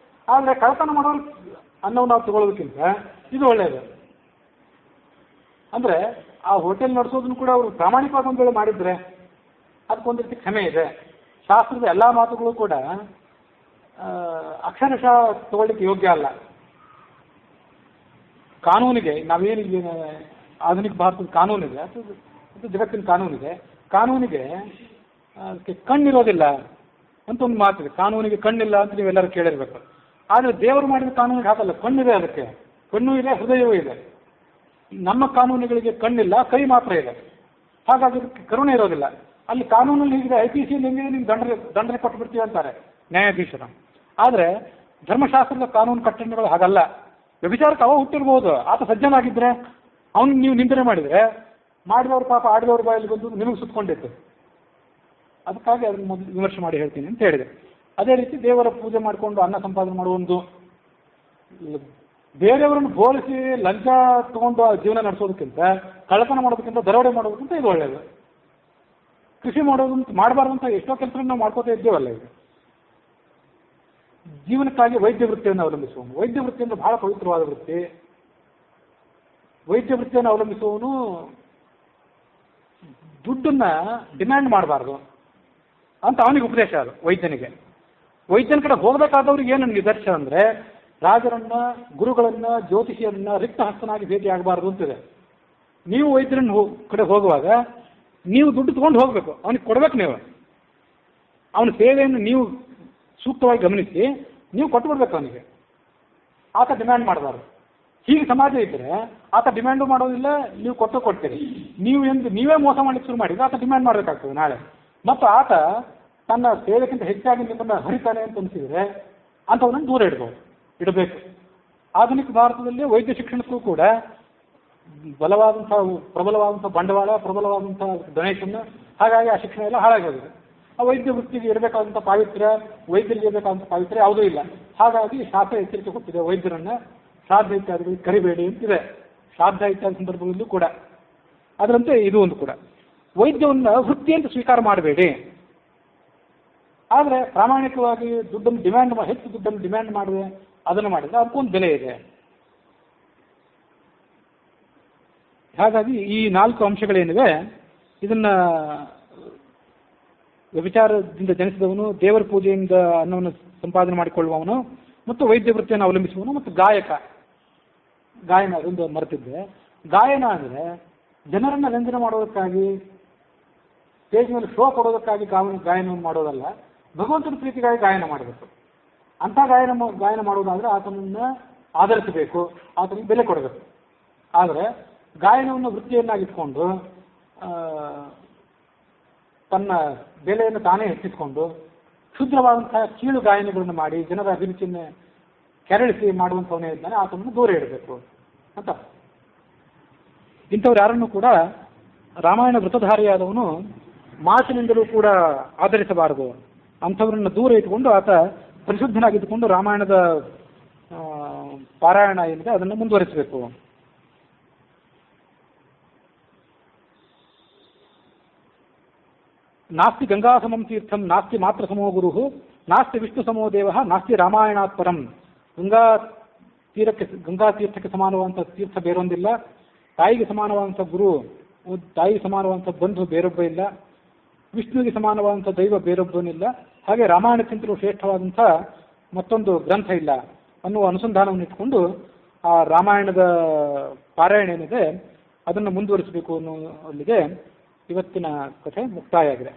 ಆದರೆ ಕಳ್ಳತನ ಮಾಡೋರು ಅನ್ನವನ್ನು ನಾವು ತಗೊಳ್ಳೋದಕ್ಕಿಂತ ಇದು ಒಳ್ಳೆಯದು. ಅಂದರೆ ಆ ಹೋಟೆಲ್ ನಡೆಸೋದನ್ನು ಕೂಡ ಅವರು ಪ್ರಾಮಾಣಿಕವಾದ ಒಂದು ವೇಳೆ ಮಾಡಿದರೆ ಅದಕ್ಕೊಂದು ರೀತಿ ಕ್ಷಮೆ ಇದೆ. ಶಾಸ್ತ್ರದ ಎಲ್ಲ ಮಾತುಗಳು ಕೂಡ ಅಕ್ಷರಶಃ ತಗೊಳ್ಳಿಕ್ಕೆ ಯೋಗ್ಯ ಅಲ್ಲ. ಕಾನೂನಿಗೆ ನಾವೇನು ಆಧುನಿಕ ಭಾರತದ ಕಾನೂನಿದೆ, ಅದು ಜಗತ್ತಿನ ಕಾನೂನಿದೆ. ಕಾನೂನಿಗೆ ಅದಕ್ಕೆ ಕಣ್ಣಿರೋದಿಲ್ಲ ಅಂತ ಒಂದು ಮಾತಿದೆ. ಕಾನೂನಿಗೆ ಕಣ್ಣಿಲ್ಲ ಅಂತ ನೀವೆಲ್ಲರೂ ಕೇಳಿರ್ಬೇಕು. ಆದರೆ ದೇವರು ಮಾಡಿದ ಕಾನೂನಿಗೆ ಹಾಕಲ್ಲ, ಕಣ್ಣಿದೆ. ಅದಕ್ಕೆ ಕಣ್ಣು ಇದೆ, ಹೃದಯವೂ ಇದೆ. ನಮ್ಮ ಕಾನೂನುಗಳಿಗೆ ಕಣ್ಣಿಲ್ಲ, ಕೈ ಮಾತ್ರ ಇದೆ. ಹಾಗಾಗಿ ಅದಕ್ಕೆ ಕರುಣೆ ಇರೋದಿಲ್ಲ. ಅಲ್ಲಿ ಕಾನೂನಲ್ಲಿ ಹೀಗಿದೆ, IPCಯಲ್ಲಿ ಹೆಂಗಿದೆ, ನಿಮ್ಗೆ ದಂಡನೆ ಕೊಟ್ಬಿಡ್ತೀವಿ ಅಂತಾರೆ ನ್ಯಾಯಾಧೀಶರು. ಆದರೆ ಧರ್ಮಶಾಸ್ತ್ರದ ಕಾನೂನು ಕಟ್ಟಣೆಗಳು ಹಾಗಲ್ಲ. ವ್ಯಭಿಚಾರಕ್ಕೆ ಅವ ಹುಟ್ಟಿರ್ಬೋದು, ಆತ ಸಜ್ಜನಾಗಿದ್ದರೆ ಅವನು ನೀವು ನಿಂದನೆ ಮಾಡಿದರೆ ಮಾಡಿದವ್ರ ಪಾಪ ಆಡಿದವ್ರ ಬಾಯಲ್ಲಿ ಬಂದು ನಿಮಗೆ ಸುತ್ತಕೊಂಡಿತ್ತು. ಅದಕ್ಕಾಗಿ ಅದನ್ನು ಮೊದಲು ವಿಮರ್ಶೆ ಮಾಡಿ ಹೇಳ್ತೀನಿ ಅಂತ ಹೇಳಿದೆ. ಅದೇ ರೀತಿ ದೇವರ ಪೂಜೆ ಮಾಡಿಕೊಂಡು ಅನ್ನ ಸಂಪಾದನೆ ಮಾಡುವೊಂದು, ಬೇರೆಯವರನ್ನು ಬೋಲಿಸಿ ಲಂಚ ತಗೊಂಡು ಜೀವನ ನಡೆಸೋದಕ್ಕಿಂತ, ಕಳ್ಳತನ ಮಾಡೋದಕ್ಕಿಂತ, ದರೋಡೆ ಮಾಡೋದಕ್ಕಿಂತ ಇದು ಒಳ್ಳೆಯದು. ಕೃಷಿ ಮಾಡೋದಂತ ಮಾಡಬಾರ್ದು ಅಂತ ಎಷ್ಟೋ ಕೆಲಸ ನಾವು ಮಾಡ್ಕೋತಾ ಇದ್ದೇವಲ್ಲ. ಈಗ ಜೀವನಕ್ಕಾಗಿ ವೈದ್ಯ ವೃತ್ತಿಯನ್ನು ಅವಲಂಬಿಸುವನು. ವೈದ್ಯ ವೃತ್ತಿ ಅಂದರೆ ಬಹಳ ಪವಿತ್ರವಾದ ವೃತ್ತಿ. ವೈದ್ಯ ವೃತ್ತಿಯನ್ನು ಅವಲಂಬಿಸುವವನು ದುಡ್ಡನ್ನು ಡಿಮ್ಯಾಂಡ್ ಮಾಡಬಾರ್ದು ಅಂತ ಅವನಿಗೆ ಉಪದೇಶ. ಅದು ವೈದ್ಯನಿಗೆ. ವೈದ್ಯನ ಕಡೆ ಹೋಗಬೇಕಾದವ್ರಿಗೆ ಏನು ನಿದರ್ಶ ಅಂದರೆ, ರಾಜರನ್ನ, ಗುರುಗಳನ್ನ, ಜ್ಯೋತಿಷಿಯನ್ನ ರಿಕ್ತ ಹಸ್ತನಾಗಿ ಭೇಟಿ ಆಗಬಾರ್ದು ಅಂತಿದೆ. ನೀವು ವೈದ್ಯರನ್ನ ಕಡೆ ಹೋಗುವಾಗ ನೀವು ದುಡ್ಡು ತೊಗೊಂಡು ಹೋಗಬೇಕು, ಅವನಿಗೆ ಕೊಡ್ಬೇಕು. ನೀವು ಅವನ ಸೇವೆಯನ್ನು ನೀವು ಸೂಕ್ತವಾಗಿ ಗಮನಿಸಿ ನೀವು ಕೊಟ್ಟು ಬಿಡ್ಬೇಕು ಅವನಿಗೆ. ಆತ ಡಿಮ್ಯಾಂಡ್ ಮಾಡಬಾರ್ದು. ಹೀಗೆ ಸಮಾಜ ಇದ್ದರೆ ಆತ ಡಿಮ್ಯಾಂಡು ಮಾಡೋದಿಲ್ಲ, ನೀವು ಕೊಡ್ತೀರಿ. ನೀವೇ ಮೋಸ ಮಾಡಲಿಕ್ಕೆ ಶುರು ಮಾಡಿದ್ರೆ ಆತ ಡಿಮ್ಯಾಂಡ್ ಮಾಡಬೇಕಾಗ್ತದೆ ನಾಳೆ. ಮತ್ತು ಆತ ತನ್ನ ಸೇವೆಗಿಂತ ಹೆಚ್ಚಾಗಿ ನಿಮ್ಮನ್ನು ಹರಿತಾನೆ ಅಂತ ಅನಿಸಿದರೆ ಅಂಥವನ್ನ ದೂರ ಇಡಬೇಕು. ಆಧುನಿಕ ಭಾರತದಲ್ಲಿ ವೈದ್ಯ ಶಿಕ್ಷಣಕ್ಕೂ ಕೂಡ ಪ್ರಬಲವಾದಂಥ ಬಂಡವಾಳ, ಪ್ರಬಲವಾದಂಥ ಡೊನೇಷನ್, ಹಾಗಾಗಿ ಆ ಶಿಕ್ಷಣ ಎಲ್ಲ ಹಾಳಾಗಿ ಹೋಗಿದೆ. ಆ ವೈದ್ಯ ವೃತ್ತಿಗೆ ಇರಬೇಕಾದಂಥ ಪಾವಿತ್ರ್ಯ, ವೈದ್ಯರಿಗೆ ಇರಬೇಕಾದಂಥ ಪಾವಿತ್ರ್ಯ ಯಾವುದೂ ಇಲ್ಲ. ಹಾಗಾಗಿ ಶಾಸ್ತ್ರ ಎಚ್ಚರಿಕೆ ಕೊಟ್ಟಿದೆ, ವೈದ್ಯರನ್ನು ಶ್ರಾದ್ದ ಇತ್ಯಾದಿಗಳಿಗೆ ಕರಿಬೇಡಿ ಅಂತಿದೆ. ಶ್ರಾದ್ದ ಇತ್ಯಾದಿ ಸಂದರ್ಭದಲ್ಲೂ ಕೂಡ. ಅದರಂತೆ ಇದು ಒಂದು ಕೂಡ ವೈದ್ಯವನ್ನು ವೃತ್ತಿ ಅಂತ ಸ್ವೀಕಾರ ಮಾಡಬೇಡಿ. ಆದರೆ ಪ್ರಾಮಾಣಿಕವಾಗಿ ಹೆಚ್ಚು ದುಡ್ಡನ್ನು ಡಿಮ್ಯಾಂಡ್ ಮಾಡಿದೆ, ಅದನ್ನು ಮಾಡಿದರೆ ಅದಕ್ಕೊಂದು ಬೆಲೆ ಇದೆ. ಹಾಗಾಗಿ ಈ 4 ಅಂಶಗಳೇನಿವೆ, ಇದನ್ನು ವ್ಯಭಿಚಾರದಿಂದ ಜನಿಸಿದವನು, ದೇವರ ಪೂಜೆಯಿಂದ ಅನ್ನವನ್ನು ಸಂಪಾದನೆ ಮಾಡಿಕೊಳ್ಳುವವನು, ಮತ್ತು ವೈದ್ಯ ವೃತ್ತಿಯನ್ನು ಅವಲಂಬಿಸುವವನು, ಮತ್ತು ಗಾಯನ ಅದೊಂದು ಮರೆತಿದ್ದೆ. ಗಾಯನ ಅಂದರೆ ಜನರನ್ನು ರಂಜನೆ ಮಾಡೋದಕ್ಕಾಗಿ, ಸ್ಟೇಜ್ ಮೇಲೆ ಶೋ ಕೊಡೋದಕ್ಕಾಗಿ ಗಾಯನವನ್ನು ಮಾಡೋದಲ್ಲ, ಭಗವಂತನ ಪ್ರೀತಿಗಾಗಿ ಗಾಯನ ಮಾಡಬೇಕು. ಅಂಥ ಗಾಯನ ಮಾಡೋದಾದರೆ ಆತನನ್ನು ಆಧರಿಸಬೇಕು, ಆತನಿಗೆ ಬೆಲೆ ಕೊಡಬೇಕು. ಆದರೆ ಗಾಯನವನ್ನು ವೃತ್ತಿಯನ್ನಾಗಿಟ್ಕೊಂಡು ತನ್ನ ಬೆಲೆಯನ್ನು ತಾನೇ ಹೆಚ್ಚಿಸಿಕೊಂಡು ಕ್ಷುದ್ರವಾದಂತಹ ಕೀಳು ಗಾಯನಗಳನ್ನು ಮಾಡಿ ಜನರ ಅಭಿರುಚಿಯನ್ನು ಕೆರಳಿಸಿ ಮಾಡುವಂಥವನೇ ಇದ್ದಾನೆ, ಆತನನ್ನು ದೂರ ಇಡಬೇಕು ಅಂತ. ಇಂಥವ್ರು ಯಾರನ್ನು ಕೂಡ ರಾಮಾಯಣ ವೃತಧಾರಿಯಾದವನು ಮಾತಿನಿಂದಲೂ ಕೂಡ ಆಧರಿಸಬಾರದು. ಅಂಥವ್ರನ್ನ ದೂರ ಇಟ್ಟುಕೊಂಡು ಆತ ಪರಿಶುದ್ಧನಾಗಿದ್ದುಕೊಂಡು ರಾಮಾಯಣದ ಪಾರಾಯಣ ಏನಿದೆ ಅದನ್ನು ಮುಂದುವರಿಸಬೇಕು. ನಾಸ್ತಿ ಗಂಗಾ ಸಮಂ ತೀರ್ಥಂ ನಾಸ್ತಿ ಮಾತ್ರ ಸಮೋ ಗುರು ನಾಸ್ತಿ ವಿಷ್ಣು ಸಮೋ ದೇವ ನಾಸ್ತಿ ರಾಮಾಯಣಾತ್ ಪರಂ. ಗಂಗಾ ತೀರ್ಥಕ್ಕೆ ಸಮಾನವಾದಂಥ ತೀರ್ಥ ಬೇರೊಂದಿಲ್ಲ. ತಾಯಿಗೆ ಸಮಾನವಾದಂಥ ಗುರು, ತಾಯಿಗೆ ಸಮಾನವಾದಂಥ ಬಂಧು ಬೇರೊಬ್ಬ ಇಲ್ಲ. ವಿಷ್ಣುವಿಗೆ ಸಮಾನವಾದಂಥ ದೈವ ಬೇರೊಬ್ಬನಿಲ್ಲ. ಹಾಗೆ ರಾಮಾಯಣಕ್ಕಿಂತಲೂ ಶ್ರೇಷ್ಠವಾದಂಥ ಮತ್ತೊಂದು ಗ್ರಂಥ ಇಲ್ಲ ಅನ್ನುವ ಅನುಸಂಧಾನವನ್ನು ಇಟ್ಟುಕೊಂಡು ಆ ರಾಮಾಯಣದ ಪಾರಾಯಣ ಏನಿದೆ ಅದನ್ನು ಮುಂದುವರಿಸಬೇಕು ಅನ್ನೋ ಅಲ್ಲಿಗೆ ಇವತ್ತಿನ ಕಥೆ ಮುಕ್ತಾಯ ಆಗಿದೆ.